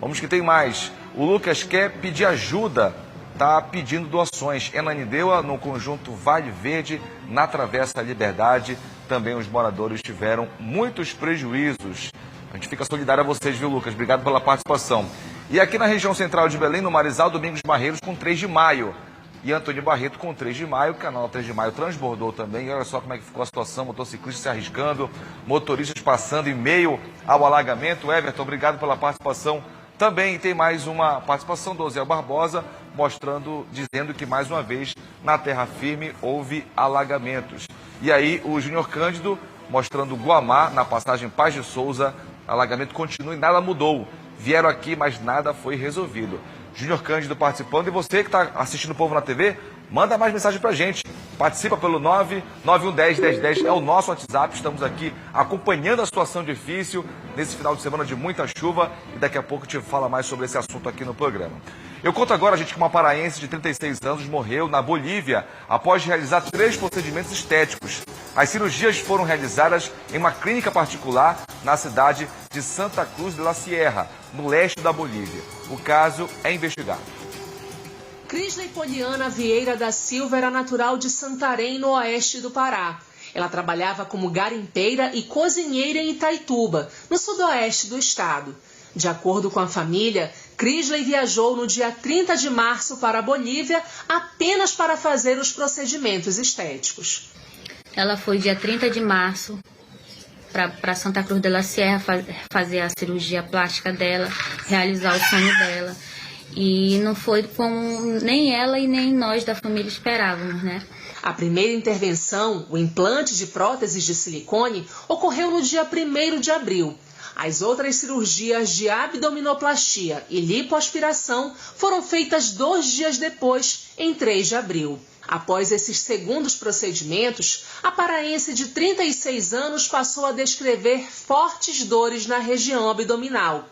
Vamos que tem mais. O Lucas quer pedir ajuda, está pedindo doações. Em Ananindeua, no conjunto Vale Verde, na Travessa Liberdade, também os moradores tiveram muitos prejuízos. A gente fica solidário a vocês, viu, Lucas? Obrigado pela participação. E aqui na região central de Belém, no Marizal, Domingos Barreiros com 3 de maio. E Antônio Barreto com 3 de maio. O canal 3 de maio transbordou também. E olha só como é que ficou a situação. Motociclistas se arriscando, motoristas passando em meio ao alagamento. Everton, obrigado pela participação. Também tem mais uma participação do Oziel Barbosa, dizendo que mais uma vez na terra firme houve alagamentos. E aí o Júnior Cândido mostrando Guamá na passagem Paz de Souza. Alagamento continua e nada mudou. Vieram aqui, mas nada foi resolvido. Júnior Cândido participando. E você que está assistindo o Povo na TV, manda mais mensagem pra gente. Participa pelo 991101010, é o nosso WhatsApp. Estamos aqui acompanhando a situação difícil nesse final de semana de muita chuva. E daqui a pouco a gente fala mais sobre esse assunto aqui no programa. Eu conto agora, gente, que uma paraense de 36 anos morreu na Bolívia após realizar 3 procedimentos estéticos. As cirurgias foram realizadas em uma clínica particular na cidade de Santa Cruz de la Sierra, no leste da Bolívia. O caso é investigado. Crisley Poliana Vieira da Silva era natural de Santarém, no oeste do Pará. Ela trabalhava como garimpeira e cozinheira em Itaituba, no sudoeste do estado. De acordo com a família, Crisley viajou no dia 30 de março para a Bolívia apenas para fazer os procedimentos estéticos. Ela foi dia 30 de março para Santa Cruz de la Sierra fazer a cirurgia plástica dela, realizar o sonho dela. E não foi como nem ela e nem nós da família esperávamos, né? A primeira intervenção, o implante de próteses de silicone, ocorreu no dia 1º de abril. As outras cirurgias de abdominoplastia e lipoaspiração foram feitas 2 dias depois, em 3 de abril. Após esses segundos procedimentos, a paraense de 36 anos passou a descrever fortes dores na região abdominal.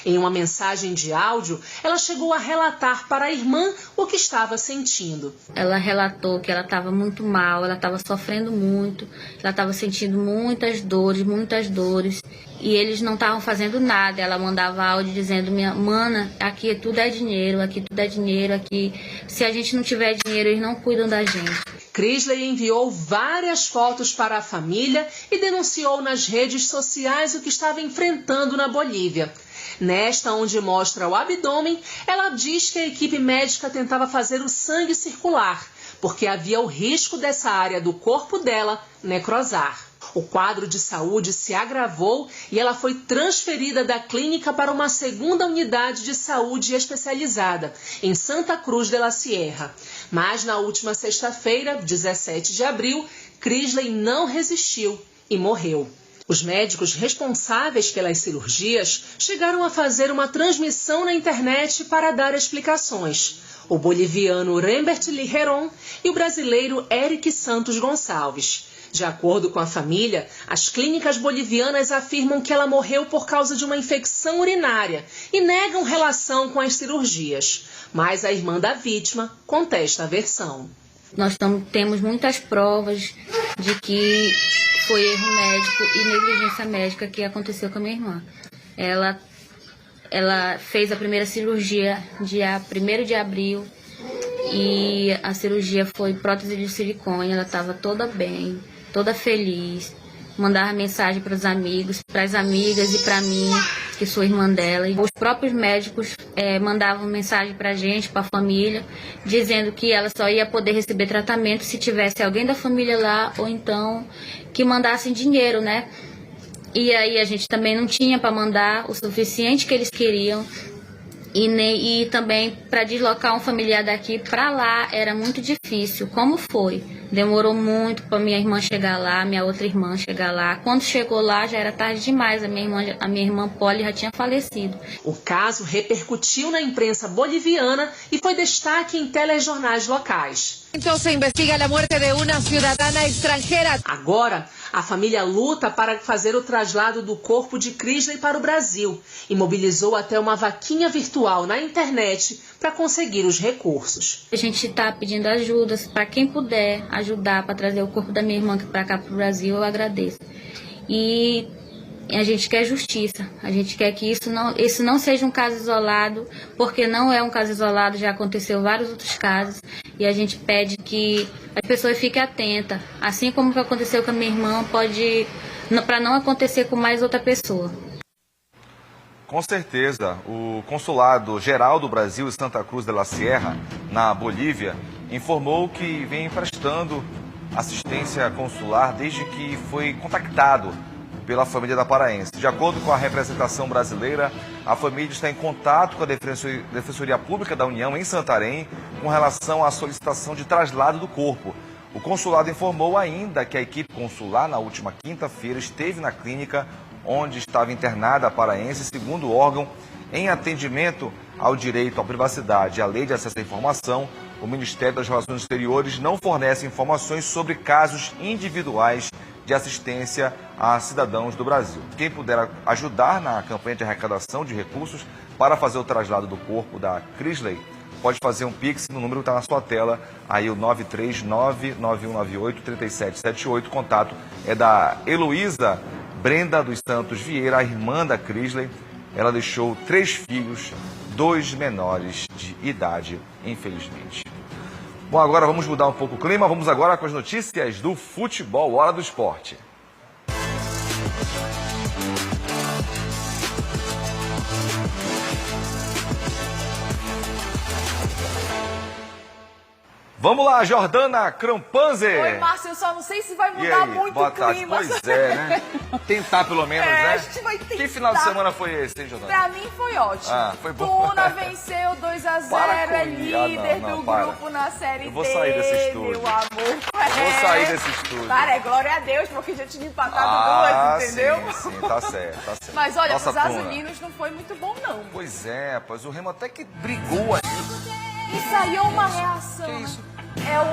Em uma mensagem de áudio, ela chegou a relatar para a irmã o que estava sentindo. Ela relatou que ela estava muito mal, ela estava sofrendo muito, ela estava sentindo muitas dores, e eles não estavam fazendo nada. Ela mandava áudio dizendo: minha mana, aqui tudo é dinheiro, aqui se a gente não tiver dinheiro, eles não cuidam da gente. Crisley enviou várias fotos para a família e denunciou nas redes sociais o que estava enfrentando na Bolívia. Nesta, onde mostra o abdômen, ela diz que a equipe médica tentava fazer o sangue circular, porque havia o risco dessa área do corpo dela necrosar. O quadro de saúde se agravou e ela foi transferida da clínica para uma segunda unidade de saúde especializada, em Santa Cruz de la Sierra. Mas na última sexta-feira, 17 de abril, Crisley não resistiu e morreu. Os médicos responsáveis pelas cirurgias chegaram a fazer uma transmissão na internet para dar explicações. O boliviano Rembert Ligeron e o brasileiro Eric Santos Gonçalves. De acordo com a família, as clínicas bolivianas afirmam que ela morreu por causa de uma infecção urinária e negam relação com as cirurgias. Mas a irmã da vítima contesta a versão. Nós temos muitas provas de que foi erro médico e negligência médica que aconteceu com a minha irmã. Ela fez a primeira cirurgia dia 1º de abril e a cirurgia foi prótese de silicone. Ela estava toda bem, toda feliz. Mandava mensagem para os amigos, para as amigas e para mim, que sou irmã dela. E os próprios médicos mandavam mensagem para a gente, para a família, dizendo que ela só ia poder receber tratamento se tivesse alguém da família lá, ou então que mandassem dinheiro, né? E aí a gente também não tinha para mandar o suficiente que eles queriam. E também para deslocar um familiar daqui para lá era muito difícil. Como foi? Demorou muito para minha irmã chegar lá, minha outra irmã chegar lá. Quando chegou lá já era tarde demais, a minha irmã Polly já tinha falecido. O caso repercutiu na imprensa boliviana e foi destaque em telejornais locais. Então se investiga a morte de uma cidadã estrangeira. Agora, a família luta para fazer o traslado do corpo de Crisley para o Brasil e mobilizou até uma vaquinha virtual na internet para conseguir os recursos. A gente está pedindo ajuda, para quem puder ajudar para trazer o corpo da minha irmã para cá para o Brasil, eu agradeço. E a gente quer justiça, a gente quer que isso não seja um caso isolado, porque não é um caso isolado, já aconteceu vários outros casos, e a gente pede que as pessoas fiquem atentas, assim como que aconteceu com a minha irmã, para não acontecer com mais outra pessoa. Com certeza, o Consulado Geral do Brasil em Santa Cruz de la Sierra, na Bolívia, informou que vem prestando assistência consular desde que foi contactado pela família da paraense. De acordo com a representação brasileira, a família está em contato com a Defensoria Pública da União em Santarém com relação à solicitação de traslado do corpo. O consulado informou ainda que a equipe consular, na última quinta-feira, esteve na clínica onde estava internada a paraense, segundo o órgão, em atendimento ao direito à privacidade e à lei de acesso à informação. O Ministério das Relações Exteriores não fornece informações sobre casos individuais de assistência a cidadãos do Brasil. Quem puder ajudar na campanha de arrecadação de recursos para fazer o traslado do corpo da Crisley, pode fazer um Pix no número que está na sua tela, aí o 939-9198-3778. O contato é da Heloísa Brenda dos Santos Vieira, a irmã da Crisley. Ela deixou 3 filhos, 2 menores de idade, infelizmente. Bom, agora vamos mudar um pouco o clima. Vamos agora com as notícias do futebol, Hora do Esporte. Vamos lá, Jordana Crampanze. Oi, Márcio, eu só não sei se vai mudar muito Boa o tarde. clima. Pois é, né? Tentar pelo menos, né? A gente vai tentar. Que final de semana foi esse, hein, Jordana? Pra mim foi ótimo. Foi bom. Tuna venceu 2-0, é líder do grupo na Série D. Eu vou sair desse estúdio. Meu amor. Vou sair desse estúdio. Cara, glória a Deus, porque já tinha empatado 2, entendeu? Sim, tá certo, tá certo. Mas olha, Nossa, pros azulinos não foi muito bom, não. Pois é, rapaz, o Remo até que brigou ali. Ensaiou uma reação. Que isso?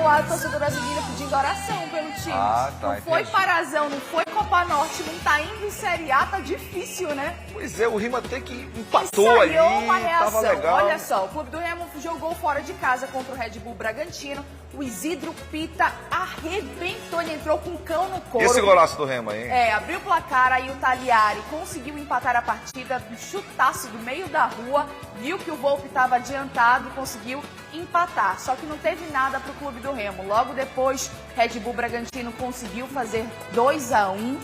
a torcida brasileira pedindo oração pelo time. Ah, tá, não foi entendi. Parazão, não foi Copa Norte, não tá indo em Série A, tá difícil, né? Pois é, o Rima até que empatou ali, Uma tava reação. legal. Olha só, o Clube do Remo jogou fora de casa contra o Red Bull Bragantino. O Isidro Pita arrebentou, ele entrou com um cão no couro. Esse golaço do Remo aí, hein? Abriu o placar, aí o Tagliari conseguiu empatar a partida, um chutaço do meio da rua, viu que o Volpi estava adiantado e conseguiu empatar. Só que não teve nada para o Clube do Remo. Logo depois, Red Bull Bragantino conseguiu fazer 2-1.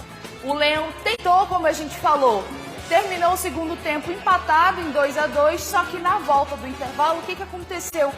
O Leão tentou, como a gente falou, terminou o segundo tempo empatado em 2-2, só que na volta do intervalo, o que aconteceu?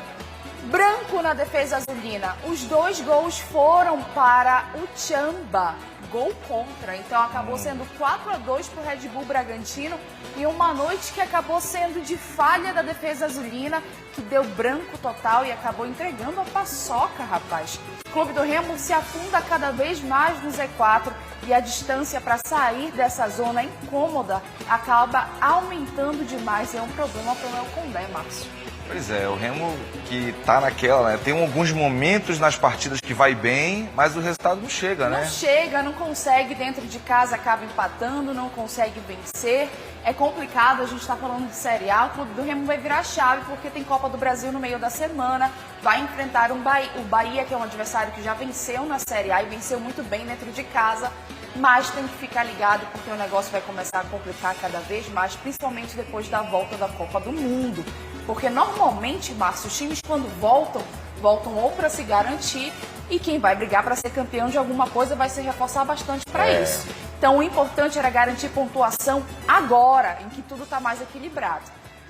Branco na defesa azulina. Os 2 gols foram para o Tchamba. Gol contra. Então acabou sendo 4-2 para o Red Bull Bragantino. E uma noite que acabou sendo de falha da defesa azulina, que deu branco total e acabou entregando a paçoca, rapaz. O Clube do Remo se afunda cada vez mais no Z4 e a distância para sair dessa zona incômoda acaba aumentando demais. É um problema para o Léo Condé, Márcio. Pois é, o Remo que tá naquela, né? Tem alguns momentos nas partidas que vai bem, mas o resultado não chega, né? Não chega, não consegue, dentro de casa acaba empatando, não consegue vencer. É complicado, a gente está falando de Série A, o Clube do Remo vai virar chave porque tem Copa do Brasil no meio da semana, vai enfrentar o Bahia, que é um adversário que já venceu na Série A e venceu muito bem dentro de casa, mas tem que ficar ligado porque o negócio vai começar a complicar cada vez mais, principalmente depois da volta da Copa do Mundo. Porque normalmente, Márcio, os times quando voltam ou para se garantir e quem vai brigar para ser campeão de alguma coisa vai se reforçar bastante para isso. Então o importante era garantir pontuação agora, em que tudo está mais equilibrado.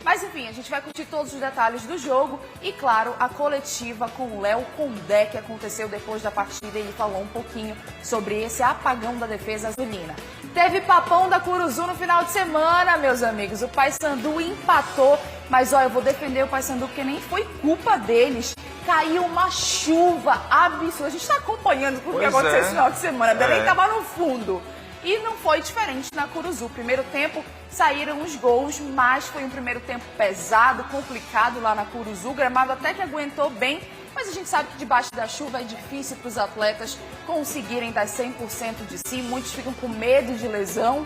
Mas enfim, a gente vai curtir todos os detalhes do jogo e, claro, a coletiva com o Léo Condé, que aconteceu depois da partida, e ele falou um pouquinho sobre esse apagão da defesa azulina. Teve papão da Curuzu no final de semana, meus amigos. O Paysandu empatou, mas olha, eu vou defender o Paysandu porque nem foi culpa deles. Caiu uma chuva absurda. A gente está acompanhando tudo que aconteceu esse final de semana. Belém estava no fundo. E não foi diferente na Curuzu. Primeiro tempo saíram os gols, mas foi um primeiro tempo pesado, complicado lá na Curuzu. O gramado até que aguentou bem, mas a gente sabe que debaixo da chuva é difícil para os atletas conseguirem dar 100% de si. Muitos ficam com medo de lesão.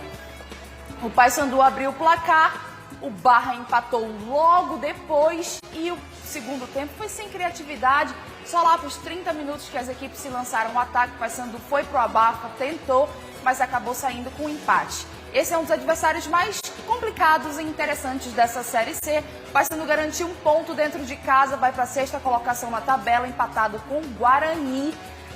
O Paysandu abriu o placar, o Barra empatou logo depois e o segundo tempo foi sem criatividade. Só lá para os 30 minutos que as equipes se lançaram ao ataque, o Paysandu foi pro abafa, tentou, mas acabou saindo com um empate. Esse é um dos adversários mais complicados e interessantes dessa Série C. O Paysandu garantiu um ponto dentro de casa, vai para a 6ª colocação na tabela, empatado com o Guarani.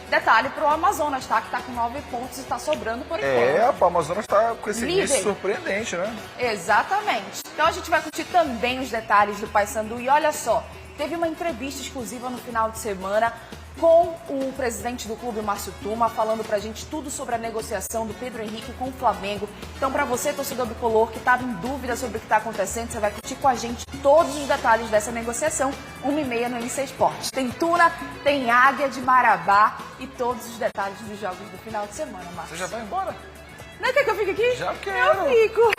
Detalhe para o Amazonas, tá? Que está com 9 pontos e está sobrando por enquanto. O Amazonas está com esse líder. início surpreendente, né? Exatamente. Então a gente vai curtir também os detalhes do Paysandu. E olha só, teve uma entrevista exclusiva no final de semana com o presidente do clube, Márcio Tuma, falando pra gente tudo sobre a negociação do Pedro Henrique com o Flamengo. Então, pra você, torcedor bicolor, que estava em dúvida sobre o que está acontecendo, você vai curtir com a gente todos os detalhes dessa negociação, 1h30 no NC Esportes. Tem Tuna, tem Águia de Marabá e todos os detalhes dos jogos do final de semana, Márcio. Você já vai embora? Não quer que eu fique aqui? Já quero. Eu fico.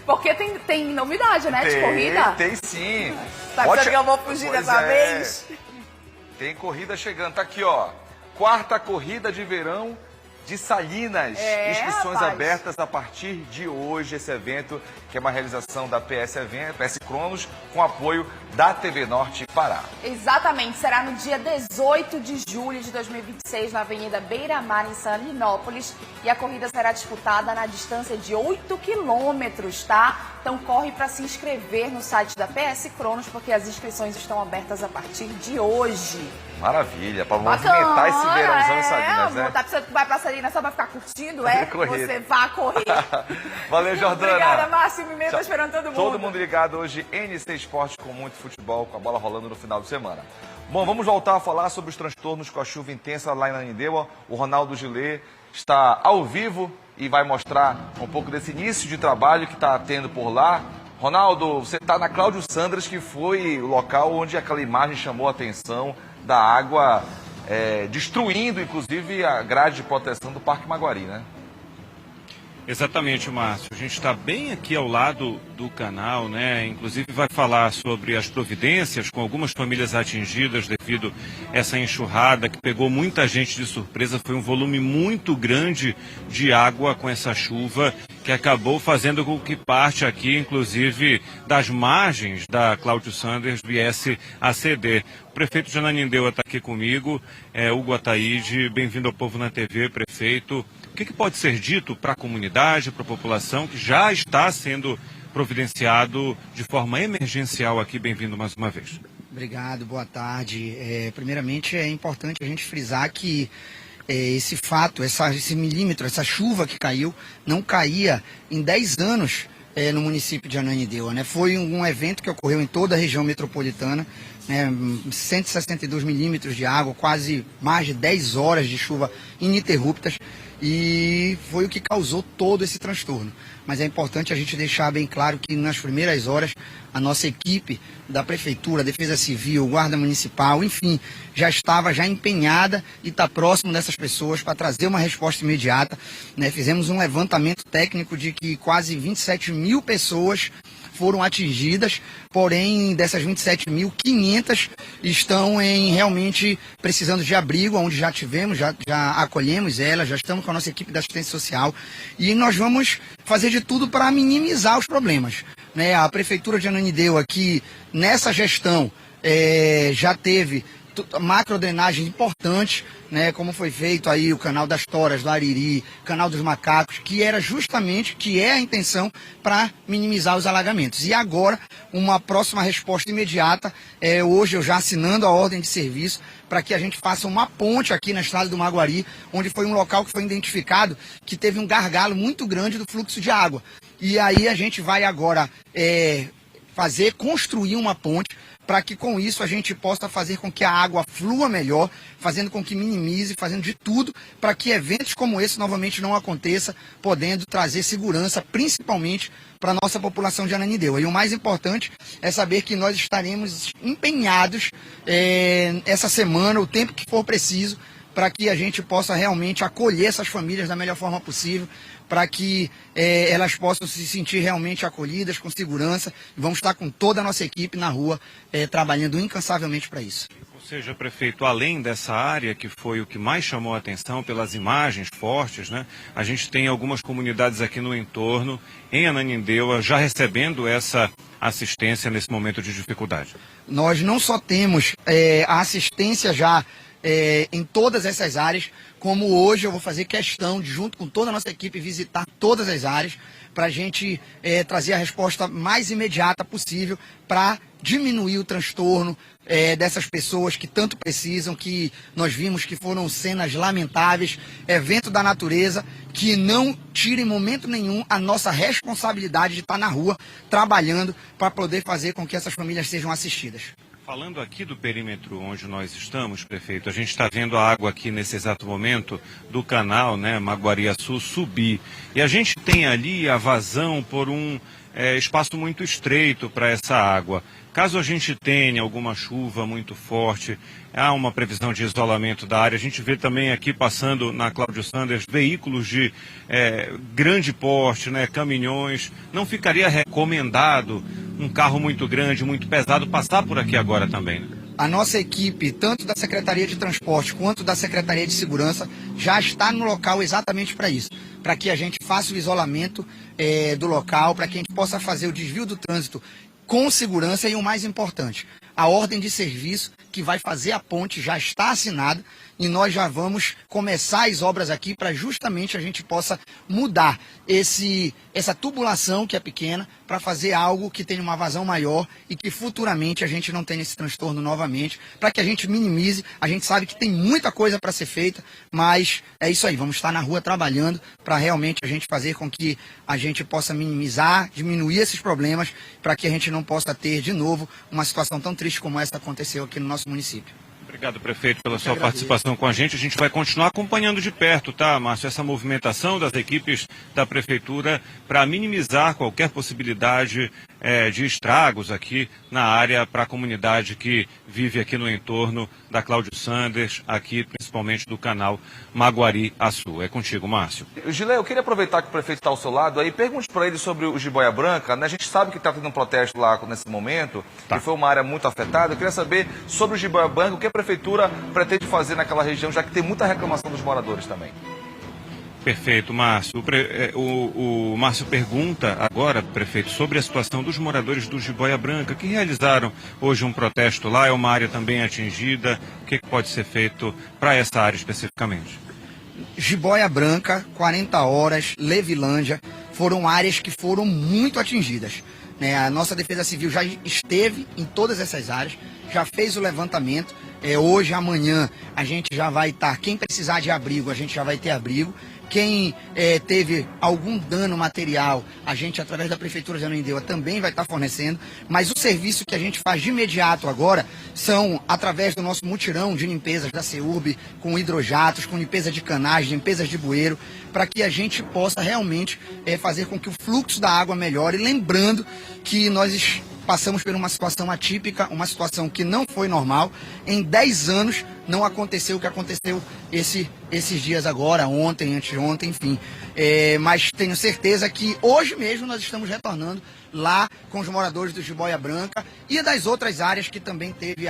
Porque tem novidade, né, de corrida? Tem sim. Tá pensando que eu vou fugir dessa vez? Tem corrida chegando, tá aqui, ó. 4ª corrida de verão de Salinas. Inscrições abertas a partir de hoje. Esse evento, que é uma realização da PS Cronos, com apoio da TV Norte Pará. Exatamente, será no dia 18 de julho de 2026, na Avenida Beira Mar, em Salinópolis. E a corrida será disputada na distância de 8 quilômetros, tá? Então corre para se inscrever no site da PS Cronos, porque as inscrições estão abertas a partir de hoje. Maravilha, para movimentar esse verãozão em Salinas, né? Tá pensando que vai pra Salinas só pra ficar curtindo? Você vai correr. Valeu, Jordana. Obrigada, Márcio. Me tô esperando todo mundo. Todo mundo ligado hoje, NC Esportes, com muito futebol, com a bola rolando no final de semana. Bom, vamos voltar a falar sobre os transtornos com a chuva intensa lá em Ananindeua. O Ronaldo Gillet está ao vivo e vai mostrar um pouco desse início de trabalho que está tendo por lá. Ronaldo, você está na Cláudio Sandras, que foi o local onde aquela imagem chamou a atenção da água destruindo, inclusive, a grade de proteção do Parque Maguari, né? Exatamente, Márcio. A gente está bem aqui ao lado do canal, né? Inclusive vai falar sobre as providências com algumas famílias atingidas devido a essa enxurrada que pegou muita gente de surpresa. Foi um volume muito grande de água com essa chuva que acabou fazendo com que parte aqui, inclusive, das margens da Cláudio Sanders viesse a ceder. O prefeito de Ananindeua está aqui comigo, Hugo Ataíde. Bem-vindo ao Povo na TV, prefeito. O que pode ser dito para a comunidade, para a população, que já está sendo providenciado de forma emergencial aqui? Bem-vindo mais uma vez. Obrigado, boa tarde. Primeiramente, é importante a gente frisar que esse fato, esse milímetro, essa chuva que caiu, não caía em 10 anos no município de Ananindeua, né? Foi um evento que ocorreu em toda a região metropolitana, 162 milímetros de água, quase mais de 10 horas de chuva ininterruptas, e foi o que causou todo esse transtorno. Mas é importante a gente deixar bem claro que nas primeiras horas a nossa equipe da Prefeitura, Defesa Civil, Guarda Municipal, enfim, já estava empenhada e está próximo dessas pessoas para trazer uma resposta imediata, né? Fizemos um levantamento técnico de que quase 27 mil pessoas foram atingidas, porém dessas 27.500 estão realmente precisando de abrigo, onde já tivemos, já acolhemos elas, já estamos com a nossa equipe da assistência social e nós vamos fazer de tudo para minimizar os problemas, né? A Prefeitura de Ananindeua aqui, nessa gestão, já teve macrodrenagem importante, né, como foi feito aí o canal das Toras, do Ariri, canal dos Macacos, que era justamente, que é a intenção para minimizar os alagamentos. E agora, uma próxima resposta imediata, hoje eu já assinando a ordem de serviço, para que a gente faça uma ponte aqui na estrada do Maguari, onde foi um local que foi identificado que teve um gargalo muito grande do fluxo de água. E aí a gente vai agora construir uma ponte, para que com isso a gente possa fazer com que a água flua melhor, fazendo com que minimize, fazendo de tudo para que eventos como esse novamente não aconteça, podendo trazer segurança, principalmente para a nossa população de Ananindeua. E o mais importante é saber que nós estaremos empenhados essa semana, o tempo que for preciso, para que a gente possa realmente acolher essas famílias da melhor forma possível, para que elas possam se sentir realmente acolhidas, com segurança. Vamos estar com toda a nossa equipe na rua, trabalhando incansavelmente para isso. Ou seja, prefeito, além dessa área, que foi o que mais chamou a atenção pelas imagens fortes, né? A gente tem algumas comunidades aqui no entorno, em Ananindeua, já recebendo essa assistência nesse momento de dificuldade. Nós não só temos a assistência já em todas essas áreas, como hoje eu vou fazer questão de, junto com toda a nossa equipe, visitar todas as áreas para a gente trazer a resposta mais imediata possível para diminuir o transtorno dessas pessoas que tanto precisam, que nós vimos que foram cenas lamentáveis, evento da natureza, que não tira em momento nenhum a nossa responsabilidade de estar na rua trabalhando para poder fazer com que essas famílias sejam assistidas. Falando aqui do perímetro onde nós estamos, prefeito, a gente está vendo a água aqui nesse exato momento do canal, né, Maguariaçu, subir. E a gente tem ali a vazão por um espaço muito estreito para essa água. Caso a gente tenha alguma chuva muito forte, há uma previsão de isolamento da área. A gente vê também aqui passando na Cláudio Sanders veículos de grande porte, né, caminhões. Não ficaria recomendado um carro muito grande, muito pesado, passar por aqui agora também, né? A nossa equipe, tanto da Secretaria de Transporte quanto da Secretaria de Segurança, já está no local exatamente para isso, para que a gente faça o isolamento do local, para que a gente possa fazer o desvio do trânsito com segurança e o mais importante, a ordem de serviço que vai fazer a ponte já está assinada e nós já vamos começar as obras aqui para justamente a gente possa mudar essa tubulação que é pequena para fazer algo que tenha uma vazão maior e que futuramente a gente não tenha esse transtorno novamente, para que a gente minimize. A gente sabe que tem muita coisa para ser feita, mas é isso aí, vamos estar na rua trabalhando para realmente a gente fazer com que a gente possa minimizar, diminuir esses problemas, para que a gente não possa ter de novo uma situação tão triste como essa aconteceu aqui no nosso município. Obrigado, prefeito, pela sua participação com a gente. A gente vai continuar acompanhando de perto, tá, Márcio, essa movimentação das equipes da Prefeitura para minimizar qualquer possibilidade de estragos aqui na área para a comunidade que vive aqui no entorno da Cláudio Sanders, aqui principalmente. principalmente do canal Maguari-Açu. É contigo, Márcio. Gilé, eu queria aproveitar que o prefeito está ao seu lado aí, pergunte para ele sobre o Jiboia Branca, né? A gente sabe que está tendo um protesto lá nesse momento, que foi uma área muito afetada. Eu queria saber sobre o Jiboia Branca, o que a prefeitura pretende fazer naquela região, já que tem muita reclamação dos moradores também. Perfeito, Márcio. O Márcio pergunta agora, prefeito, sobre a situação dos moradores do Jiboia Branca, que realizaram hoje um protesto lá, é uma área também atingida. O que pode ser feito para essa área especificamente? Jiboia Branca, 40 horas, Levilândia, foram áreas que foram muito atingidas. A nossa Defesa Civil já esteve em todas essas áreas, já fez o levantamento. Hoje, amanhã, a gente já vai estar, quem precisar de abrigo, a gente já vai ter abrigo. Quem teve algum dano material, a gente, através da Prefeitura de Ananindeua, também vai estar fornecendo. Mas o serviço que a gente faz de imediato agora são através do nosso mutirão de limpezas da CEURB, com hidrojatos, com limpeza de canais, limpezas de bueiro, para que a gente possa realmente fazer com que o fluxo da água melhore. Lembrando que nós passamos por uma situação atípica, uma situação que não foi normal. Em 10 anos não aconteceu o que aconteceu esses dias agora, ontem, anteontem, enfim. Mas tenho certeza que hoje mesmo nós estamos retornando lá com os moradores do Jiboia Branca e das outras áreas que também teve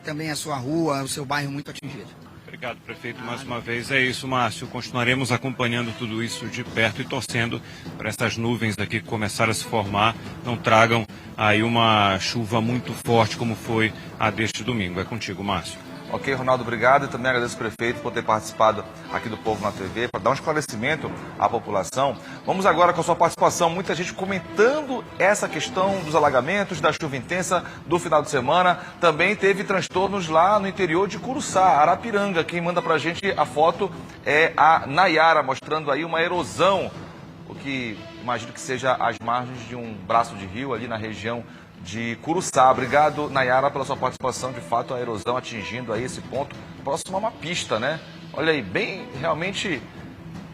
também a sua rua, o seu bairro muito atingido. Obrigado, prefeito, mais uma vez. É isso, Márcio. Continuaremos acompanhando tudo isso de perto e torcendo para essas nuvens aqui que começaram a se formar não tragam aí uma chuva muito forte como foi a deste domingo. É contigo, Márcio. Ok, Ronaldo, obrigado. E também agradeço ao prefeito por ter participado aqui do Povo na TV, para dar um esclarecimento à população. Vamos agora com a sua participação. Muita gente comentando essa questão dos alagamentos, da chuva intensa do final de semana. Também teve transtornos lá no interior de Curuçá, Arapiranga. Quem manda pra gente a foto é a Nayara, mostrando aí uma erosão, o que imagino que seja às margens de um braço de rio ali na região de Curuçá. Obrigado, Nayara, pela sua participação. De fato, a erosão atingindo aí esse ponto próximo a uma pista, né? Olha aí, bem realmente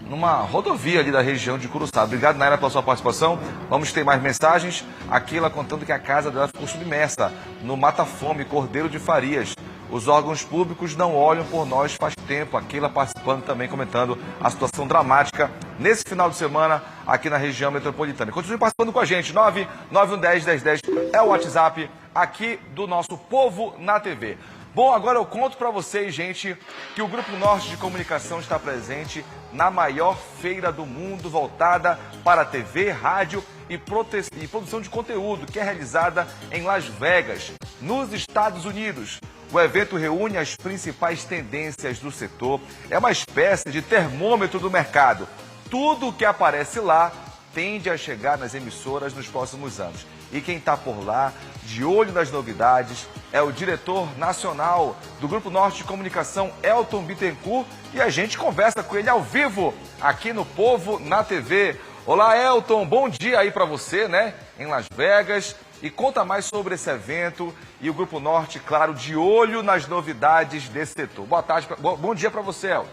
numa rodovia ali da região de Curuçá. Obrigado, Nayara, pela sua participação. Vamos ter mais mensagens. Aqui ela contando que a casa dela ficou submersa no Mata Fome, Cordeiro de Farias. Os órgãos públicos não olham por nós faz tempo. Aquela participando também, comentando a situação dramática nesse final de semana aqui na região metropolitana. Continue participando com a gente. 991101010 é o WhatsApp aqui do nosso Povo na TV. Bom, agora eu conto para vocês, gente, que o Grupo Norte de Comunicação está presente na maior feira do mundo voltada para TV, rádio e produção de conteúdo, que é realizada em Las Vegas, nos Estados Unidos. O evento reúne as principais tendências do setor, é uma espécie de termômetro do mercado. Tudo o que aparece lá tende a chegar nas emissoras nos próximos anos. E quem está por lá, de olho nas novidades, é o diretor nacional do Grupo Norte de Comunicação, Elton Bittencourt, e a gente conversa com ele ao vivo aqui no Povo na TV. Olá, Elton, bom dia aí para você, né, em Las Vegas. E conta mais sobre esse evento e o Grupo Norte, claro, de olho nas novidades desse setor. Boa tarde, bom dia para você, Elton.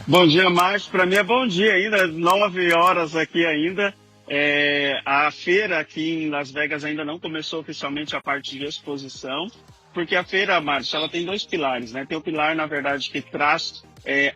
Bom dia, Márcio. Para mim é bom dia ainda, 9 horas aqui ainda. A feira aqui em Las Vegas ainda não começou oficialmente a parte de exposição, porque a feira, Márcio, ela tem 2 pilares, né? Tem o pilar, na verdade, que traz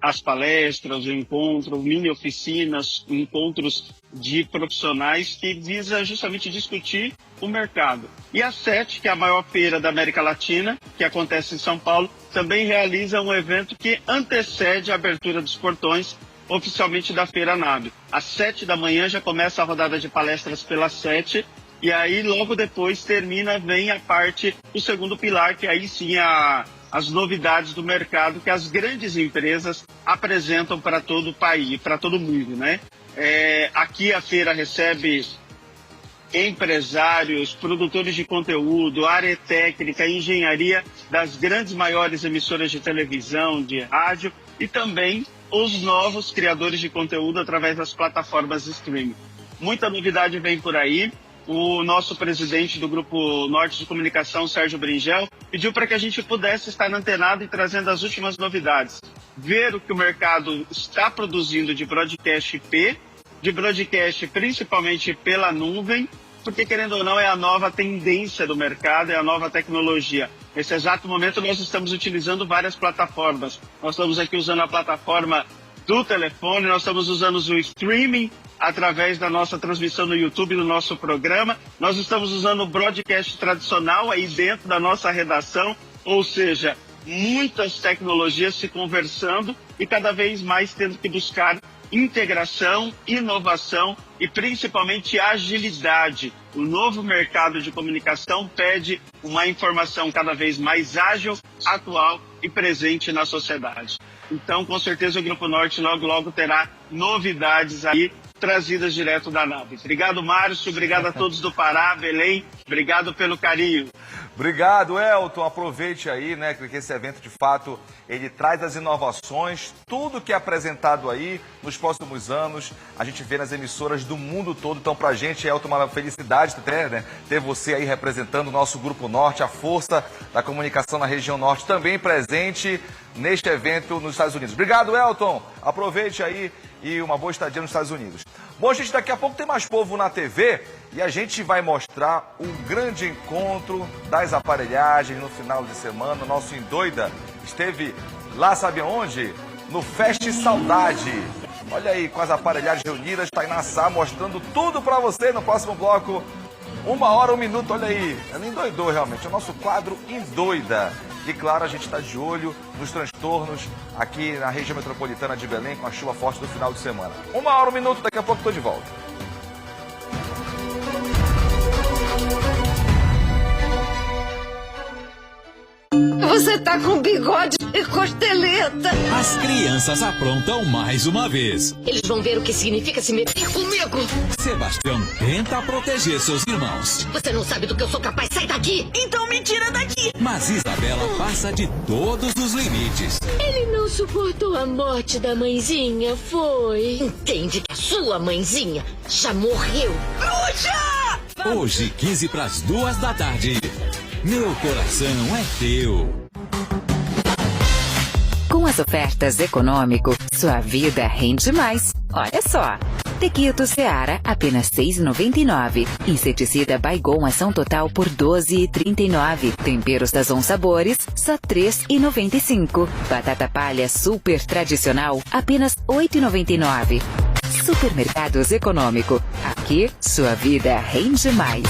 as palestras, o encontro, mini oficinas, encontros de profissionais que visa justamente discutir o mercado. E a SET, que é a maior feira da América Latina, que acontece em São Paulo, também realiza um evento que antecede a abertura dos portões oficialmente da Feira NAB. Às 7 da manhã já começa a rodada de palestras pela SET, e aí logo depois vem a parte, o segundo pilar, que aí sim as novidades do mercado que as grandes empresas apresentam para todo o país, para todo mundo, né? Aqui a feira recebe empresários, produtores de conteúdo, área técnica, engenharia das grandes maiores emissoras de televisão, de rádio e também os novos criadores de conteúdo através das plataformas de streaming. Muita novidade vem por aí. O nosso presidente do Grupo Norte de Comunicação, Sérgio Bringel, pediu para que a gente pudesse estar antenado e trazendo as últimas novidades. Ver o que o mercado está produzindo de broadcast IP, de broadcast principalmente pela nuvem, porque, querendo ou não, é a nova tendência do mercado, é a nova tecnologia. Nesse exato momento, nós estamos utilizando várias plataformas. Nós estamos aqui usando a plataforma do telefone, nós estamos usando o streaming através da nossa transmissão no YouTube do nosso programa. Nós estamos usando o broadcast tradicional aí dentro da nossa redação, ou seja, muitas tecnologias se conversando e cada vez mais tendo que buscar integração, inovação e principalmente agilidade. O novo mercado de comunicação pede uma informação cada vez mais ágil, atual e presente na sociedade. Então, com certeza, o Grupo Norte logo terá novidades aí trazidas direto da nave. Obrigado, Márcio. Obrigado a todos do Pará, Belém. Obrigado pelo carinho. Obrigado, Elton. Aproveite aí, né, que esse evento, de fato, ele traz as inovações, tudo que é apresentado aí nos próximos anos, a gente vê nas emissoras do mundo todo. Então, pra gente, Elton, uma felicidade até, né, ter você aí representando o nosso Grupo Norte, a força da comunicação na região norte, também presente neste evento nos Estados Unidos. Obrigado, Elton. Aproveite aí e uma boa estadia nos Estados Unidos. Bom, gente, daqui a pouco tem mais povo na TV e a gente vai mostrar o grande encontro das aparelhagens no final de semana. O nosso Endoida esteve lá, sabe onde? No Fest Saudade. Olha aí, com as aparelhagens reunidas, Tainá Sá mostrando tudo pra você no próximo bloco. 1 hora, 1 minuto, olha aí. Ela endoidou realmente, é o nosso quadro Endoida. E claro, a gente está de olho nos transtornos aqui na região metropolitana de Belém com a chuva forte do final de semana. 1 hora, 1 minuto, daqui a pouco estou de volta. Você tá com bigode e costeleta. As crianças aprontam mais uma vez. Eles vão ver o que significa se meter comigo. Sebastião tenta proteger seus irmãos. Você não sabe do que eu sou capaz, sai daqui. Então me tira daqui. Mas Isabela passa de todos os limites. Ele não suportou a morte da mãezinha, foi? Entende que a sua mãezinha já morreu. Bruxa! Hoje, 2:15 da tarde. Meu coração é teu. Com as ofertas Econômico, sua vida rende mais. Olha só. Tequito Seara, apenas R$ 6,99. Inseticida Baygon ação total por R$ 12,39. Temperos Sazon Sabores, só R$ 3,95. Batata palha super tradicional, apenas R$ 8,99. Supermercados Econômico. Aqui, sua vida rende mais.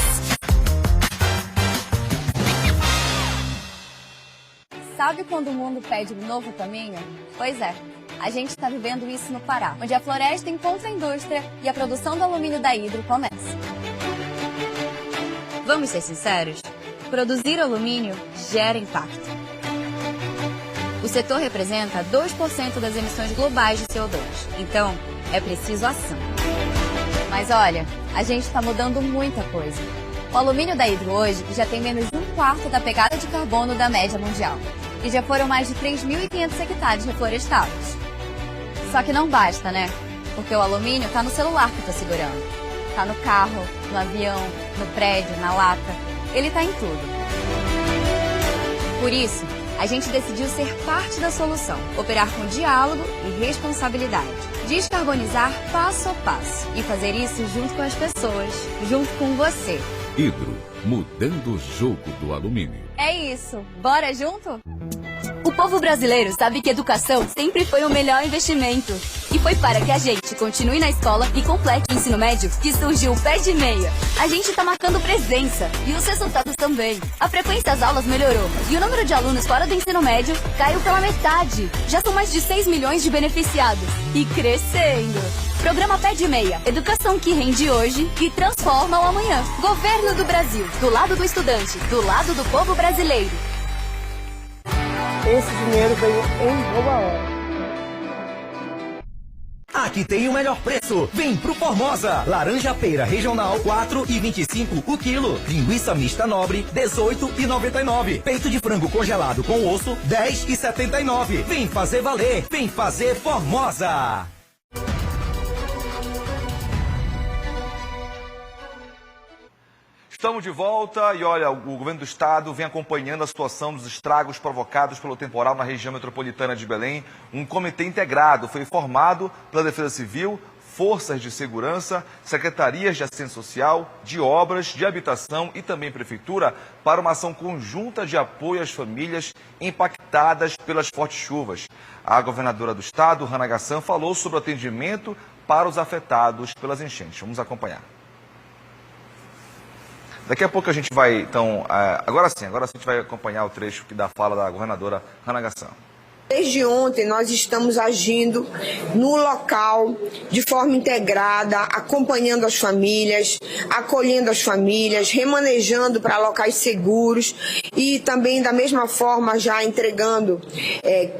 Sabe quando o mundo pede um novo caminho? Pois é, a gente está vivendo isso no Pará, onde a floresta encontra a indústria e a produção do alumínio da Hidro começa. Vamos ser sinceros? Produzir alumínio gera impacto. O setor representa 2% das emissões globais de CO2, então é preciso ação. Mas olha, a gente está mudando muita coisa. O alumínio da Hidro hoje já tem menos de 1/4 da pegada de carbono da média mundial. E já foram mais de 3.500 hectares reflorestados. Só que não basta, né? Porque o alumínio está no celular que eu tô segurando. Está no carro, no avião, no prédio, na lata. Ele está em tudo. Por isso, a gente decidiu ser parte da solução. Operar com diálogo e responsabilidade. Descarbonizar passo a passo. E fazer isso junto com as pessoas, junto com você. Hidro, mudando o jogo do alumínio. É isso. Bora junto? O povo brasileiro sabe que educação sempre foi o melhor investimento. E foi para que a gente continue na escola e complete o ensino médio que surgiu o Pé de Meia. A gente tá marcando presença e os resultados também. A frequência das aulas melhorou e o número de alunos fora do ensino médio caiu pela metade. Já são mais de 6 milhões de beneficiados. E crescendo. Programa Pé de Meia. Educação que rende hoje e transforma o amanhã. Governo do Brasil. Do lado do estudante. Do lado do povo brasileiro. Esse dinheiro veio em boa hora. Aqui tem o melhor preço. Vem pro Formosa. Laranja pera regional 4,25 o quilo. Linguiça mista nobre 18,99. Peito de frango congelado com osso 10,79. Vem fazer valer. Vem fazer Formosa. Estamos de volta e olha, o governo do estado vem acompanhando a situação dos estragos provocados pelo temporal na região metropolitana de Belém. Um comitê integrado foi formado pela Defesa Civil, forças de segurança, secretarias de assistência social, de obras, de habitação e também prefeitura para uma ação conjunta de apoio às famílias impactadas pelas fortes chuvas. A governadora do estado, Hannah Gassan, falou sobre o atendimento para os afetados pelas enchentes. Vamos acompanhar. Daqui a pouco a gente vai, então, agora sim a gente vai acompanhar o trecho da fala da governadora Hannah Gassan. Desde ontem nós estamos agindo no local de forma integrada, acompanhando as famílias, acolhendo as famílias, remanejando para locais seguros e também da mesma forma já entregando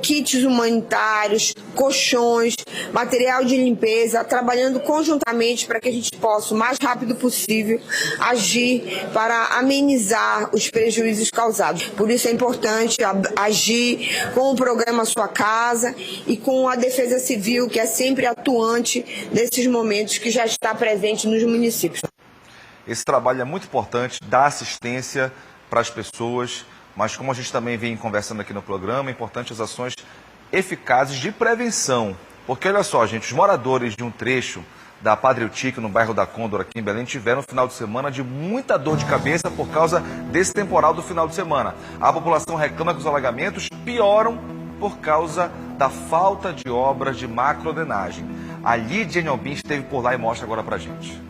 kits humanitários, colchões, material de limpeza, trabalhando conjuntamente para que a gente possa o mais rápido possível agir para amenizar os prejuízos causados. Por isso é importante agir com o programa Sua Casa e com a Defesa Civil, que é sempre atuante nesses momentos, que já está presente nos municípios. Esse trabalho é muito importante, dá assistência para as pessoas, mas como a gente também vem conversando aqui no programa, é importante as ações eficazes de prevenção. Porque olha só, gente, os moradores de um trecho da Padre Eutico, no bairro da Condor, aqui em Belém, tiveram um final de semana de muita dor de cabeça por causa desse temporal do final de semana. A população reclama que os alagamentos pioram por causa da falta de obras de macrodrenagem. A Lídia Nobin esteve por lá e mostra agora pra gente.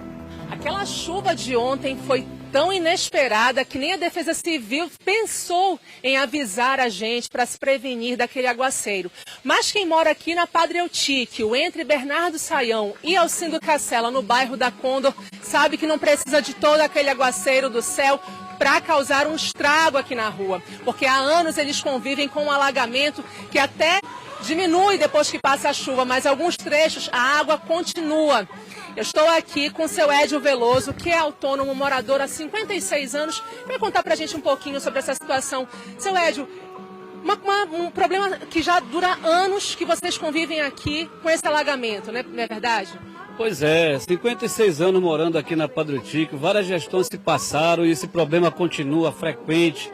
Aquela chuva de ontem foi tão inesperada que nem a Defesa Civil pensou em avisar a gente para se prevenir daquele aguaceiro. Mas quem mora aqui na Padre Eutíquio, entre Bernardo Saião e Alcindo Cacela, no bairro da Condor, sabe que não precisa de todo aquele aguaceiro do céu para causar um estrago aqui na rua. Porque há anos eles convivem com um alagamento que até diminui depois que passa a chuva, mas alguns trechos a água continua. Eu estou aqui com o seu Edio Veloso, que é autônomo, morador há 56 anos, para contar para a gente um pouquinho sobre essa situação. Seu Edio, um problema que já dura anos que vocês convivem aqui com esse alagamento, né? Não é verdade? Pois é, 56 anos morando aqui na Padre Eutico, várias gestões se passaram e esse problema continua frequente.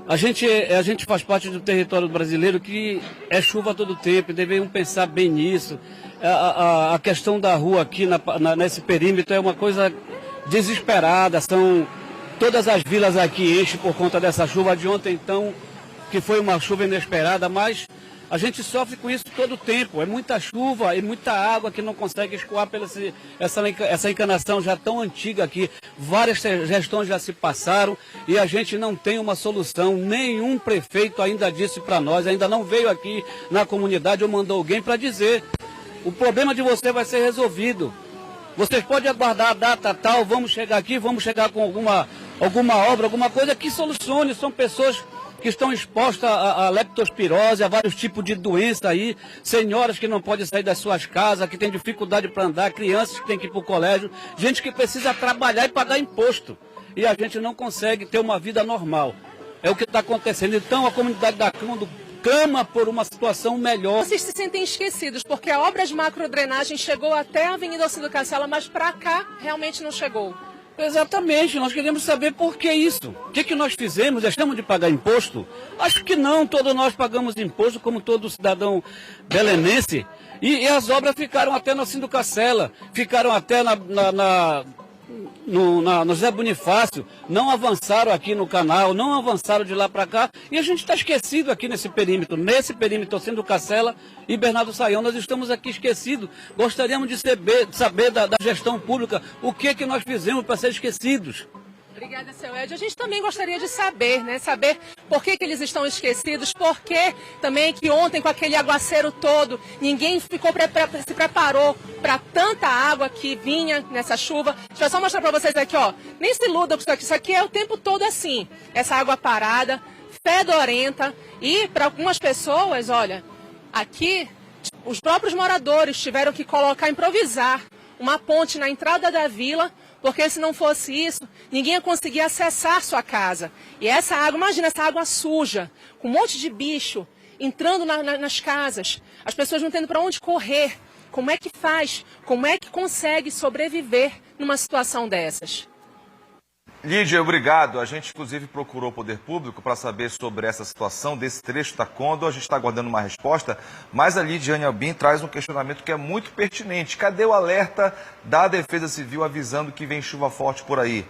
A gente faz parte do território brasileiro que é chuva todo tempo, deveriam pensar bem nisso. A questão da rua aqui nesse perímetro é uma coisa desesperada, todas as vilas aqui enchem por conta dessa chuva de ontem, então, que foi uma chuva inesperada, mas a gente sofre com isso todo o tempo. É muita chuva e muita água que não consegue escoar pela essa encanação já tão antiga aqui. Várias gestões já se passaram e a gente não tem uma solução. Nenhum prefeito ainda disse para nós, ainda não veio aqui na comunidade ou mandou alguém para dizer: o problema de você vai ser resolvido. Vocês podem aguardar a data tal, vamos chegar aqui, vamos chegar com alguma obra, alguma coisa que solucione. São pessoas que estão expostas a leptospirose, a vários tipos de doença aí, senhoras que não podem sair das suas casas, que têm dificuldade para andar, crianças que têm que ir para o colégio, gente que precisa trabalhar e pagar imposto. E a gente não consegue ter uma vida normal. É o que está acontecendo. Então a comunidade da Condor clama por uma situação melhor. Vocês se sentem esquecidos, porque a obra de macrodrenagem chegou até a Avenida Alcindo Cacela, mas para cá realmente não chegou. Exatamente, nós queremos saber por que isso. O que nós fizemos? Deixamos de pagar imposto? Acho que não, todos nós pagamos imposto, como todo cidadão belenense. E as obras ficaram até no Alcindo Cacela, ficaram até no José Bonifácio, não avançaram aqui no canal, não avançaram de lá para cá, e a gente está esquecido aqui nesse perímetro Alcindo Cacela e Bernardo Saião, nós estamos aqui esquecidos. Gostaríamos de saber da gestão pública o que nós fizemos para ser esquecidos. Obrigada, seu Edio. A gente também gostaria de saber, né? Saber por que eles estão esquecidos, por que também que ontem com aquele aguaceiro todo, ninguém se preparou para tanta água que vinha nessa chuva. Deixa eu só mostrar para vocês aqui, ó. Nem se iludam com isso aqui. Isso aqui é o tempo todo assim. Essa água parada, fedorenta. E para algumas pessoas, olha, aqui os próprios moradores tiveram que improvisar uma ponte na entrada da vila, porque se não fosse isso, ninguém ia conseguir acessar sua casa. E essa água, imagina essa água suja, com um monte de bicho entrando nas casas, as pessoas não tendo para onde correr. Como é que faz? Como é que consegue sobreviver numa situação dessas? Lídia, obrigado. A gente, inclusive, procurou o Poder Público para saber sobre essa situação desse trecho da Condor. A gente está aguardando uma resposta, mas a Lidiane Albim traz um questionamento que é muito pertinente. Cadê o alerta da Defesa Civil avisando que vem chuva forte por aí?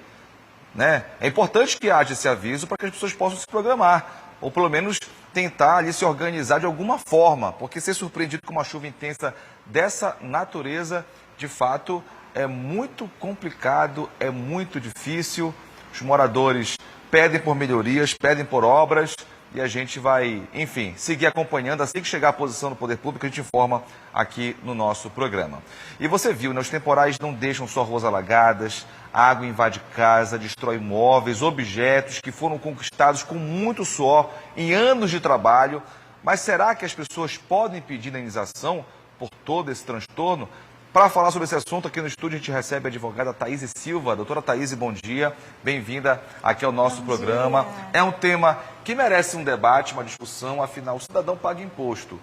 Né? É importante que haja esse aviso para que as pessoas possam se programar, ou pelo menos tentar ali se organizar de alguma forma, porque ser surpreendido com uma chuva intensa dessa natureza, de fato, é muito complicado, é muito difícil. Os moradores pedem por melhorias, pedem por obras e a gente vai, enfim, seguir acompanhando. Assim que chegar a posição do Poder Público, a gente informa aqui no nosso programa. E você viu, né, os temporais não deixam só ruas alagadas, a água invade casa, destrói móveis, objetos que foram conquistados com muito suor em anos de trabalho. Mas será que as pessoas podem pedir indenização por todo esse transtorno? Para falar sobre esse assunto, aqui no estúdio a gente recebe a advogada Thaíse Silva. Doutora Thaíse, bom dia. Bem-vinda aqui ao nosso programa. É um tema que merece um debate, uma discussão, afinal, o cidadão paga imposto.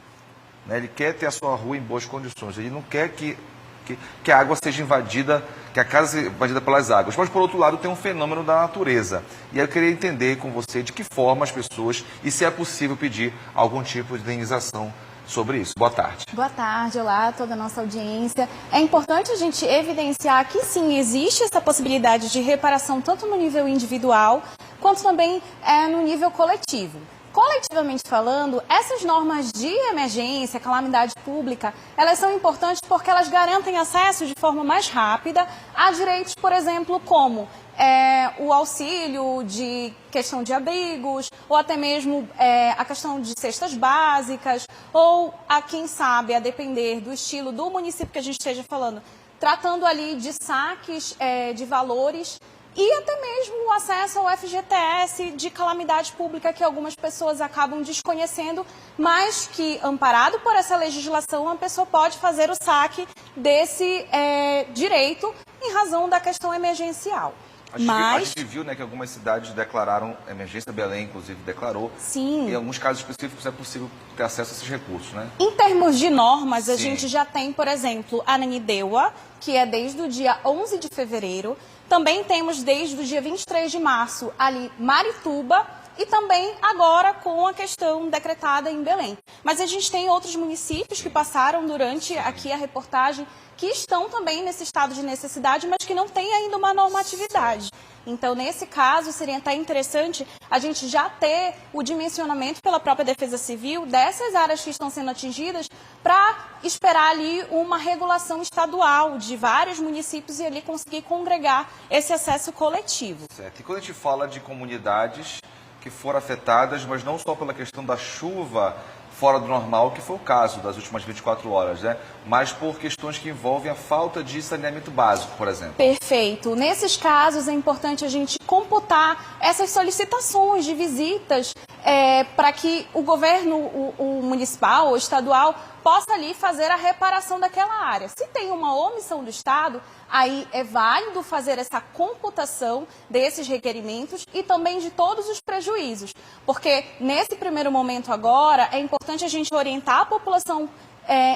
Né? Ele quer ter a sua rua em boas condições, ele não quer que a água seja invadida, que a casa seja invadida pelas águas. Mas, por outro lado, tem um fenômeno da natureza. E eu queria entender com você de que forma as pessoas, e se é possível pedir algum tipo de indenização sobre isso. Boa tarde. Boa tarde, olá a toda a nossa audiência. É importante a gente evidenciar que sim, existe essa possibilidade de reparação tanto no nível individual, quanto também no nível coletivo. Coletivamente falando, essas normas de emergência, calamidade pública, elas são importantes porque elas garantem acesso de forma mais rápida a direitos, por exemplo, como o auxílio de questão de abrigos, ou até mesmo a questão de cestas básicas, ou, quem sabe, a depender do estilo do município que a gente esteja falando, tratando ali de saques de valores, e até mesmo o acesso ao FGTS de calamidade pública que algumas pessoas acabam desconhecendo, mas que, amparado por essa legislação, a pessoa pode fazer o saque desse direito em razão da questão emergencial. A gente viu, né, que algumas cidades declararam emergência, Belém, inclusive, declarou. Sim. Em alguns casos específicos é possível ter acesso a esses recursos, né? Em termos de normas, a Sim. gente já tem, por exemplo, a Ananindeua, que é desde o dia 11 de fevereiro. Também temos desde o dia 23 de março ali Marituba e também agora com a questão decretada em Belém. Mas a gente tem outros municípios que passaram durante aqui a reportagem que estão também nesse estado de necessidade, mas que não têm ainda uma normatividade. Então, nesse caso, seria até interessante a gente já ter o dimensionamento pela própria Defesa Civil dessas áreas que estão sendo atingidas para esperar ali uma regulação estadual de vários municípios e ali conseguir congregar esse acesso coletivo. Certo. E quando a gente fala de comunidades que foram afetadas, mas não só pela questão da chuva fora do normal, que foi o caso das últimas 24 horas, né? Mas por questões que envolvem a falta de saneamento básico, por exemplo. Perfeito. Nesses casos é importante a gente computar essas solicitações de visitas para que o governo o municipal ou estadual possa ali fazer a reparação daquela área. Se tem uma omissão do Estado, aí é válido fazer essa computação desses requerimentos e também de todos os prejuízos. Porque nesse primeiro momento agora, é importante a gente orientar a população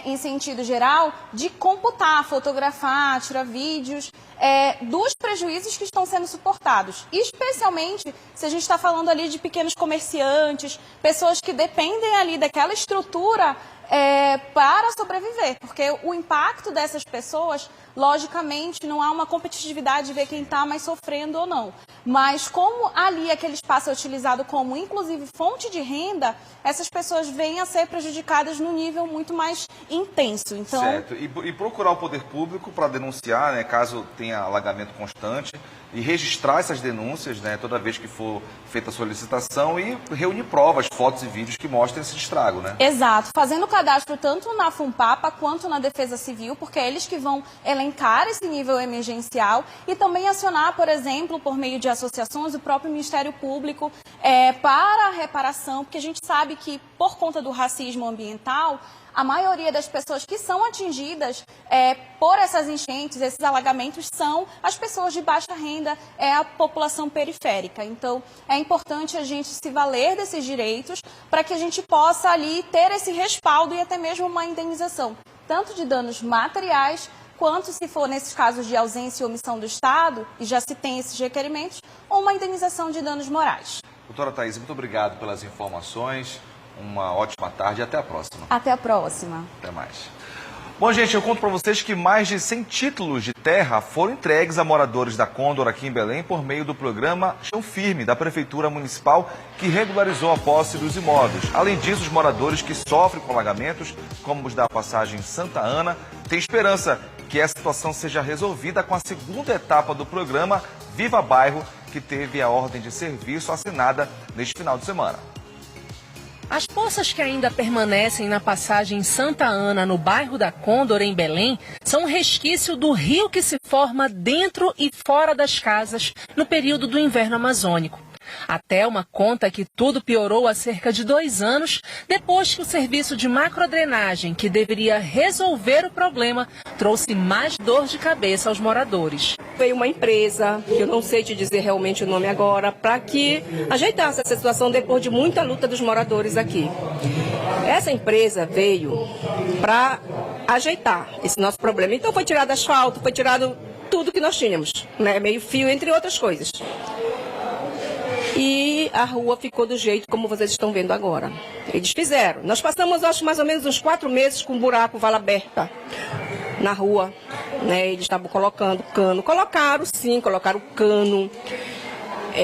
em sentido geral, de computar, fotografar, tirar vídeos dos prejuízos que estão sendo suportados. Especialmente se a gente está falando ali de pequenos comerciantes, pessoas que dependem ali daquela estrutura para sobreviver. Porque o impacto dessas pessoas, logicamente, não há uma competitividade de ver quem está mais sofrendo ou não. Mas como ali aquele espaço é utilizado como, inclusive, fonte de renda, essas pessoas vêm a ser prejudicadas num nível muito mais intenso. Então... Certo. E procurar o poder público para denunciar, né, caso tenha alagamento constante, e registrar essas denúncias, né, toda vez que for feita a solicitação e reunir provas, fotos e vídeos que mostrem esse estrago, né? Exato. Fazendo o cadastro tanto na FUNPAPA quanto na Defesa Civil, porque é eles que vão elencar esse nível emergencial e também acionar, por exemplo, por meio de associações, o próprio Ministério Público para a reparação, porque a gente sabe que, por conta do racismo ambiental, a maioria das pessoas que são atingidas por essas enchentes, esses alagamentos, são as pessoas de baixa renda, a população periférica. Então, é importante a gente se valer desses direitos para que a gente possa ali ter esse respaldo e até mesmo uma indenização, tanto de danos materiais quanto se for nesses casos de ausência e omissão do Estado, e já se tem esses requerimentos, ou uma indenização de danos morais. Doutora Thaís, muito obrigado pelas informações. Uma ótima tarde e até a próxima. Até a próxima. Até mais. Bom, gente, eu conto para vocês que mais de 100 títulos de terra foram entregues a moradores da Condor aqui em Belém por meio do programa Chão Firme da Prefeitura Municipal, que regularizou a posse dos imóveis. Além disso, os moradores que sofrem com alagamentos, como os da passagem Santa Ana, têm esperança que essa situação seja resolvida com a segunda etapa do programa Viva Bairro, que teve a ordem de serviço assinada neste final de semana. As poças que ainda permanecem na passagem Santa Ana, no bairro da Condor, em Belém, são um resquício do rio que se forma dentro e fora das casas no período do inverno amazônico. A Thelma conta que tudo piorou há cerca de 2 anos, depois que o serviço de macrodrenagem, que deveria resolver o problema, trouxe mais dor de cabeça aos moradores. Veio uma empresa, que eu não sei te dizer realmente o nome agora, para que ajeitasse essa situação depois de muita luta dos moradores aqui. Essa empresa veio para ajeitar esse nosso problema. Então foi tirado asfalto, foi tirado tudo que nós tínhamos, né? Meio fio, entre outras coisas. E a rua ficou do jeito como vocês estão vendo agora. Eles fizeram. Nós passamos, acho, mais ou menos uns 4 meses com um buraco, vala aberta na rua. Né? Eles estavam colocando cano. Colocaram cano.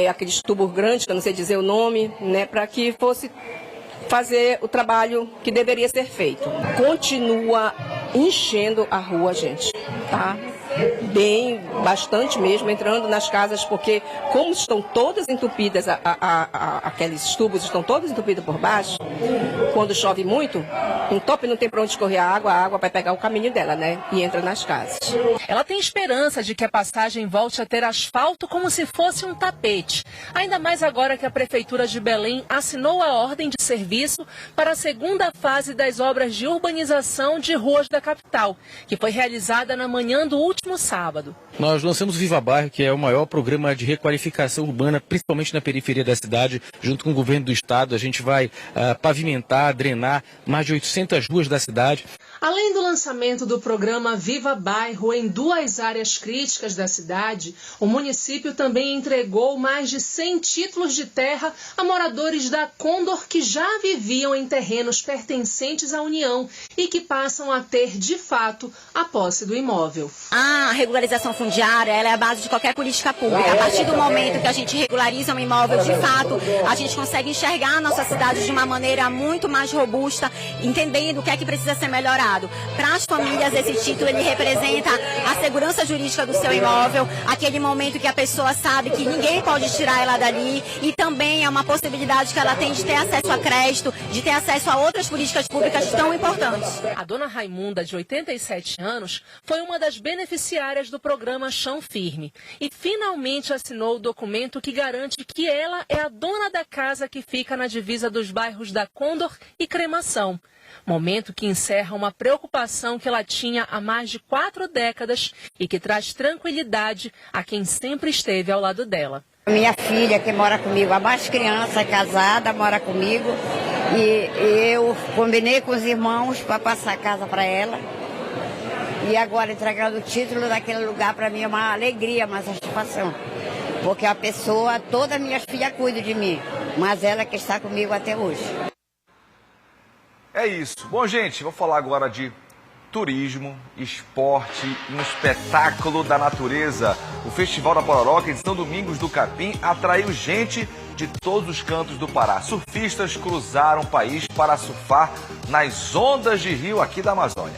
Aqueles tubos grandes, que eu não sei dizer o nome, né? Para que fosse fazer o trabalho que deveria ser feito. Continua enchendo a rua, gente, tá? Bastante mesmo, entrando nas casas, porque como estão todas entupidas, aqueles tubos estão todos entupidos por baixo, quando chove muito, entope, não tem para onde escorrer a água vai pegar o caminho dela, né? E entra nas casas. Ela tem esperança de que a passagem volte a ter asfalto como se fosse um tapete. Ainda mais agora que a Prefeitura de Belém assinou a ordem de serviço para a segunda fase das obras de urbanização de ruas da capital, que foi realizada na manhã do último sábado. Nós lançamos o Viva Bairro, que é o maior programa de requalificação urbana, principalmente na periferia da cidade. Junto com o governo do estado, a gente vai pavimentar, drenar mais de 800 ruas da cidade. Além do lançamento do programa Viva Bairro em 2 áreas críticas da cidade, o município também entregou mais de 100 títulos de terra a moradores da Condor que já viviam em terrenos pertencentes à União e que passam a ter, de fato, a posse do imóvel. A regularização fundiária, ela é a base de qualquer política pública. A partir do momento que a gente regulariza um imóvel, de fato, a gente consegue enxergar a nossa cidade de uma maneira muito mais robusta, entendendo o que é que precisa ser melhorado. Para as famílias, esse título ele representa a segurança jurídica do seu imóvel, aquele momento que a pessoa sabe que ninguém pode tirar ela dali, e também é uma possibilidade que ela tem de ter acesso a crédito, de ter acesso a outras políticas públicas tão importantes. A dona Raimunda, de 87 anos, foi uma das beneficiárias do programa Chão Firme e finalmente assinou o documento que garante que ela é a dona da casa que fica na divisa dos bairros da Condor e Cremação. Momento que encerra uma preocupação que ela tinha há mais de 4 décadas e que traz tranquilidade a quem sempre esteve ao lado dela. Minha filha, que mora comigo, a mais criança, casada, mora comigo, e eu combinei com os irmãos para passar a casa para ela. E agora entregando o título daquele lugar para mim é uma alegria, uma satisfação. Porque a pessoa, todas as minhas filhas cuidam de mim, mas ela que está comigo até hoje. É isso. Bom, gente, vou falar agora de turismo, esporte e um espetáculo da natureza. O Festival da Pororoca, edição Domingos do Capim, atraiu gente de todos os cantos do Pará. Surfistas cruzaram o país para surfar nas ondas de rio aqui da Amazônia.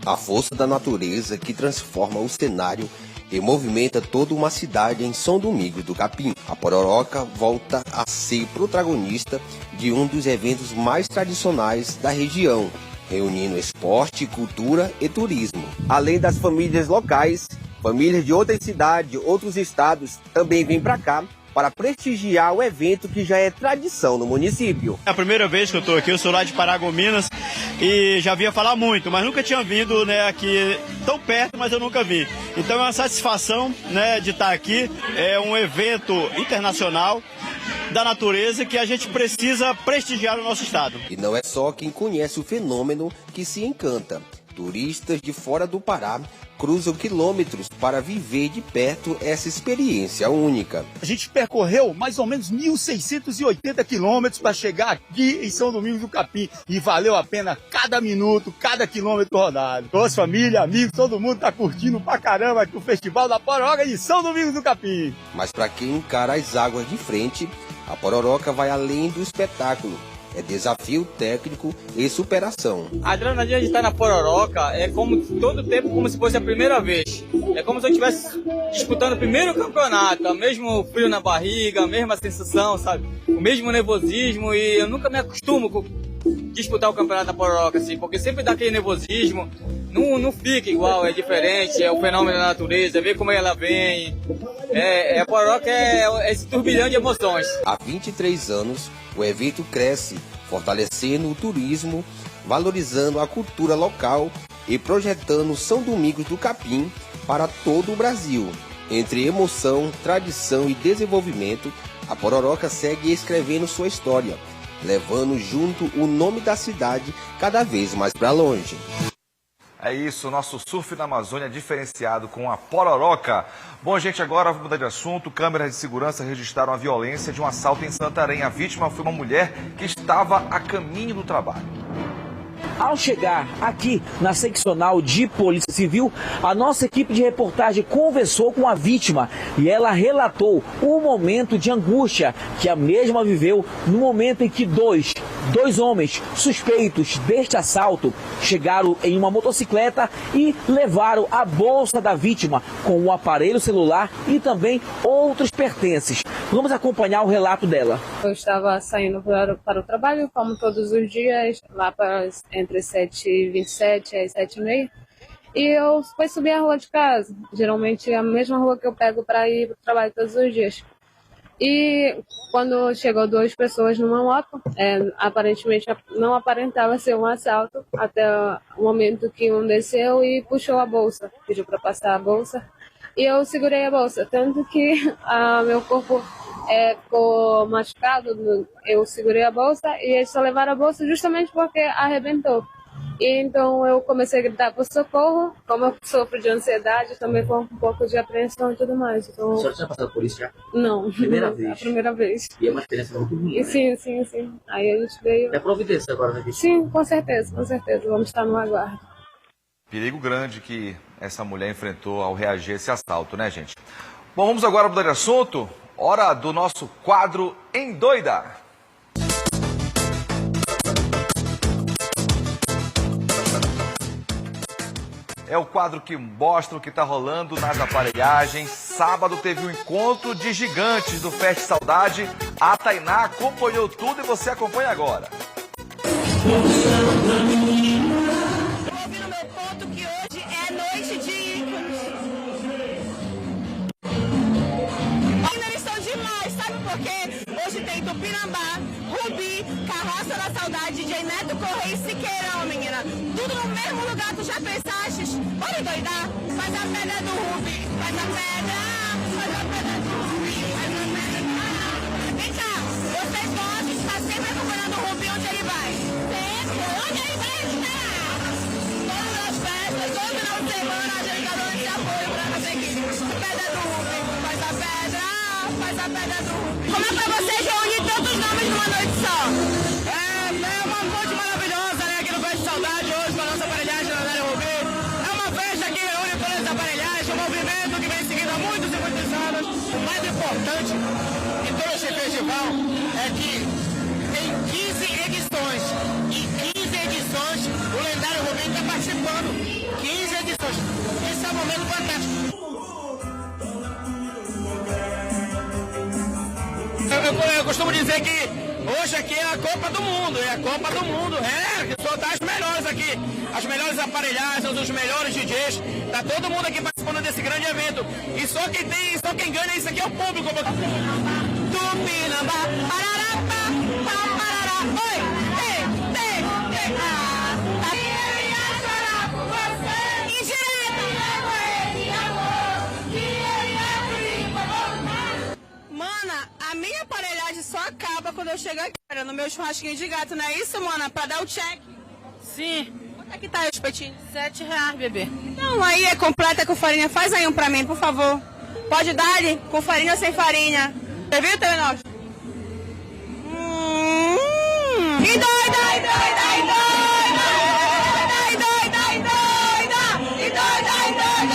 A força da natureza que transforma o cenário e movimenta toda uma cidade em São Domingos do Capim. A Pororoca volta a ser protagonista de um dos eventos mais tradicionais da região, reunindo esporte, cultura e turismo. Além das famílias locais, famílias de outras cidades, outros estados também vêm para cá para prestigiar o evento que já é tradição no município. É a primeira vez que eu estou aqui, eu sou lá de Paragominas e já via falar muito, mas nunca tinha vindo, né, aqui tão perto, mas eu nunca vi. Então é uma satisfação, né, de estar aqui, é um evento internacional da natureza que a gente precisa prestigiar no nosso estado. E não é só quem conhece o fenômeno que se encanta. Turistas de fora do Pará cruzam quilômetros para viver de perto essa experiência única. A gente percorreu mais ou menos 1.680 quilômetros para chegar aqui em São Domingos do Capim e valeu a pena cada minuto, cada quilômetro rodado. Nossa família, amigos, todo mundo está curtindo pra caramba aqui o Festival da Pororoca de São Domingos do Capim. Mas para quem encara as águas de frente, a Pororoca vai além do espetáculo. É desafio técnico e superação. A adrenalina de estar na Pororoca é como todo tempo, como se fosse a primeira vez. É como se eu estivesse disputando o primeiro campeonato, o mesmo frio na barriga, a mesma sensação, sabe? O mesmo nervosismo, e eu nunca me acostumo com disputar o campeonato da Pororoca, assim, porque sempre dá aquele nervosismo, não fica igual, é diferente, é o fenômeno da natureza, ver como ela vem. A Pororoca é esse turbilhão de emoções. Há 23 anos, o evento cresce, fortalecendo o turismo, valorizando a cultura local e projetando São Domingos do Capim para todo o Brasil. Entre emoção, tradição e desenvolvimento, a Pororoca segue escrevendo sua história, levando junto o nome da cidade cada vez mais para longe. É isso, nosso surf na Amazônia diferenciado com a Pororoca. Bom, gente, agora vamos mudar de assunto. Câmeras de segurança registraram a violência de um assalto em Santarém. A vítima foi uma mulher que estava a caminho do trabalho. Ao chegar aqui na seccional de Polícia Civil, a nossa equipe de reportagem conversou com a vítima e ela relatou o momento de angústia que a mesma viveu no momento em que dois homens suspeitos deste assalto chegaram em uma motocicleta e levaram a bolsa da vítima com o aparelho celular e também outros pertences. Vamos acompanhar o relato dela. Eu estava saindo para o trabalho, como todos os dias, lá para entre 7h27 e 7h30. E eu fui subir a rua de casa. Geralmente é a mesma rua que eu pego para ir para o trabalho todos os dias. E quando chegou duas pessoas numa moto, aparentemente não aparentava ser um assalto, até o momento que um desceu e puxou a bolsa, pediu para passar a bolsa. E eu segurei a bolsa, tanto que meu corpo ficou machucado. Eu segurei a bolsa e eles só levaram a bolsa justamente porque arrebentou. E então eu comecei a gritar por socorro. Como eu sofro de ansiedade, também com um pouco de apreensão e tudo mais. Então... A senhora tinha passado por isso já? Não. Primeira vez? A primeira vez. E é uma experiência muito ruim, né? Sim. Aí a gente veio... É providência agora, né? Sim, com certeza. Vamos estar no aguardo. Perigo grande que essa mulher enfrentou ao reagir a esse assalto, né, gente? Bom, vamos agora mudar de assunto. Hora do nosso quadro Endoida. É o quadro que mostra o que está rolando nas aparelhagens. Sábado teve um encontro de gigantes do Fest Saudade. A Tainá acompanhou tudo e você acompanha agora. Porque hoje tem Tupinambá, Rubi, Carroça da Saudade, DJ Neto Correia e Siqueirão, menina. Tudo no mesmo lugar, tu já pensaste? Bora endoidar? Faz a pedra do Rubi, faz a pedra do Rubi, faz a pedra. Vem cá, vocês gostam de estar sempre acompanhando o Rubi onde ele vai? Sempre, onde ele vai estar? Todas as festas, todo final de semana, a gente tá dando esse apoio pra nossa equipe. Pedra do Rubi, faz a pedra do Rubi. Como é pra vocês reunir tantos nomes numa noite só? É uma noite maravilhosa, né? Aqui no Festa Saudade, hoje com a nossa aparelhagem na Nália Rubi. É uma festa que reúne todas as aparelhagens, um movimento que vem seguindo há muitos e muitos anos. O mais importante de todo esse festival é que tem 15 edições. E 15 edições, o lendário Rubi está participando. 15 edições. Esse é um momento fantástico. Eu costumo dizer que hoje aqui é a Copa do Mundo, só tá as melhores aqui, as melhores aparelhagens, os melhores DJs, tá todo mundo aqui participando desse grande evento, e só quem ganha isso aqui é o público. Tupinambá, parará, parará, oi, Mana, a minha aparelhagem só vou chegar aqui, no meu churrasquinho de gato, não é isso, Mona? Pra dar o check. Sim. Quanto é que tá aí os petinhos? R$7, bebê. Não, aí é completa com farinha. Faz aí um pra mim, por favor. Pode dar ali, com farinha ou sem farinha. Você viu, Telenor? E doida, e doida, e doida! E doida, e doida! E doida, e doida,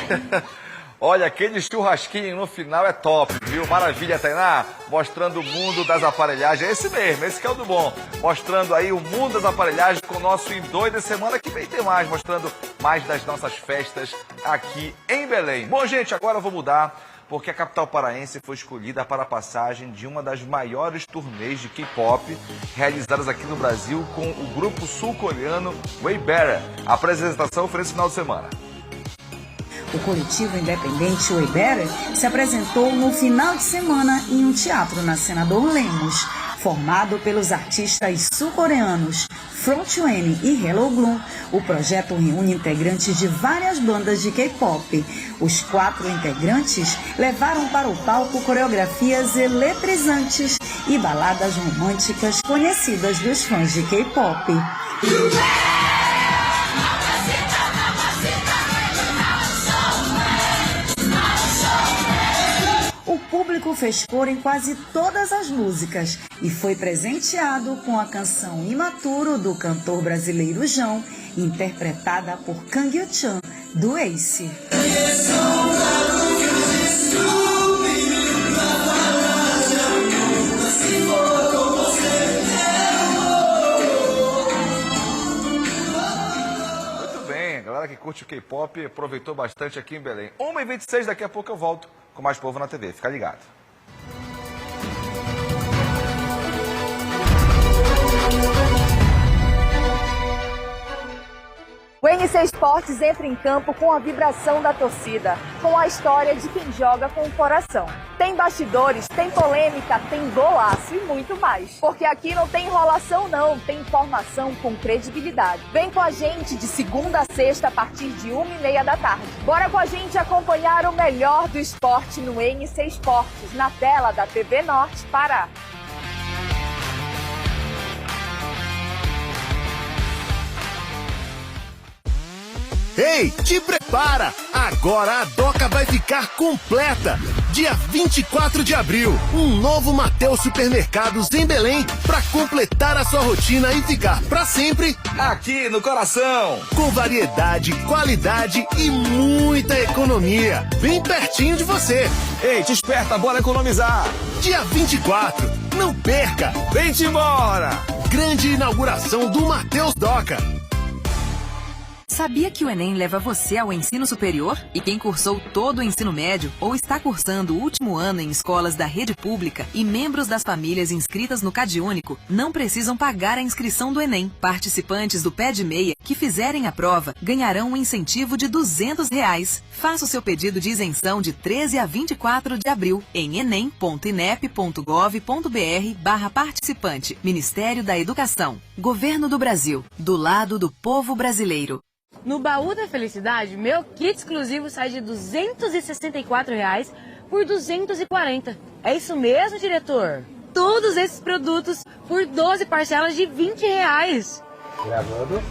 e doida! Olha, aquele churrasquinho no final é top, viu? Maravilha, Tainá, mostrando o mundo das aparelhagens. É esse mesmo, esse que é o do bom. Mostrando aí o mundo das aparelhagens com o nosso Endoida. Semana que vem tem mais, mostrando mais das nossas festas aqui em Belém. Bom, gente, agora eu vou mudar, porque a capital paraense foi escolhida para a passagem de uma das maiores turnês de K-pop realizadas aqui no Brasil com o grupo sul-coreano Way Better. A apresentação foi nesse final de semana. O coletivo independente Way Better se apresentou no final de semana em um teatro na Senador Lemos, formado pelos artistas sul-coreanos Front N e Hello Gloom. O projeto reúne integrantes de várias bandas de K-pop. Os 4 integrantes levaram para o palco coreografias eletrizantes e baladas românticas conhecidas dos fãs de K-pop. O público fez cor em quase todas as músicas e foi presenteado com a canção Imaturo do cantor brasileiro João, interpretada por Kang Yoo-chan, do Ace. Muito bem, a galera que curte o K-pop aproveitou bastante aqui em Belém. 1h26, daqui a pouco eu volto com mais Povo na TV. Fica ligado. O NC Esportes entra em campo com a vibração da torcida, com a história de quem joga com o coração. Tem bastidores, tem polêmica, tem golaço e muito mais. Porque aqui não tem enrolação não, tem informação com credibilidade. Vem com a gente de segunda a sexta a partir de 1h30 da tarde. Bora com a gente acompanhar o melhor do esporte no NC Esportes, na tela da TV Norte Pará. Ei, te prepara! Agora a Doca vai ficar completa! Dia 24 de abril, um novo Mateus Supermercados em Belém para completar a sua rotina e ficar para sempre aqui no coração. Com variedade, qualidade e muita economia, bem pertinho de você. Ei, te esperta, bora economizar! Dia 24, não perca! Vem-te embora! Grande inauguração do Mateus Doca. Sabia que o Enem leva você ao ensino superior? E quem cursou todo o ensino médio ou está cursando o último ano em escolas da rede pública e membros das famílias inscritas no CadÚnico não precisam pagar a inscrição do Enem. Participantes do Pé de Meia que fizerem a prova ganharão um incentivo de R$200. Faça o seu pedido de isenção de 13 a 24 de abril em enem.inep.gov.br/participante. Ministério da Educação. Governo do Brasil. Do lado do povo brasileiro. No Baú da Felicidade, meu kit exclusivo sai de R$264 por R$240. É isso mesmo, diretor? Todos esses produtos por 12 parcelas de R$20. Gravando.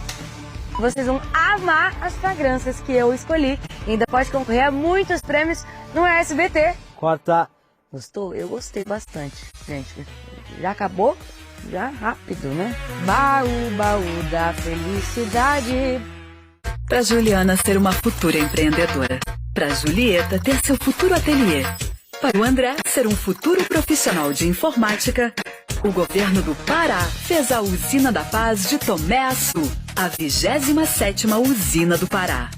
Vocês vão amar as fragrâncias que eu escolhi. E ainda pode concorrer a muitos prêmios no SBT. Corta. Gostou? Eu gostei bastante, gente. Já acabou? Já rápido, né? Baú da Felicidade. Para Juliana ser uma futura empreendedora. Para Julieta ter seu futuro ateliê. Para o André ser um futuro profissional de informática. O governo do Pará fez a Usina da Paz de Tomé Açu, a 27ª usina do Pará.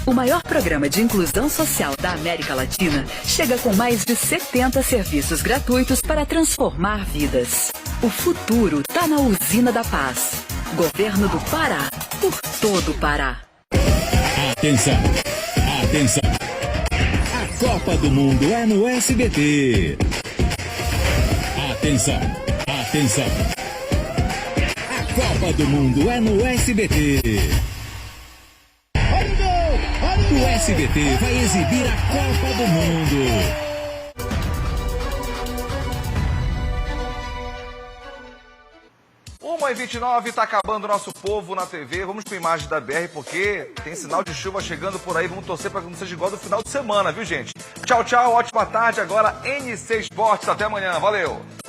O maior programa de inclusão social da América Latina chega com mais de 70 serviços gratuitos para transformar vidas. O futuro está na Usina da Paz. Governo do Pará, por todo o Pará. Atenção, atenção. A Copa do Mundo é no SBT. Atenção, atenção. A Copa do Mundo é no SBT. O SBT vai exibir a Copa do Mundo. 1h29, tá acabando o nosso povo na TV. Vamos com imagem da BR, porque tem sinal de chuva chegando por aí. Vamos torcer para que não seja igual do final de semana, viu, gente? Tchau, tchau, ótima tarde. Agora NC Esportes. Até amanhã. Valeu!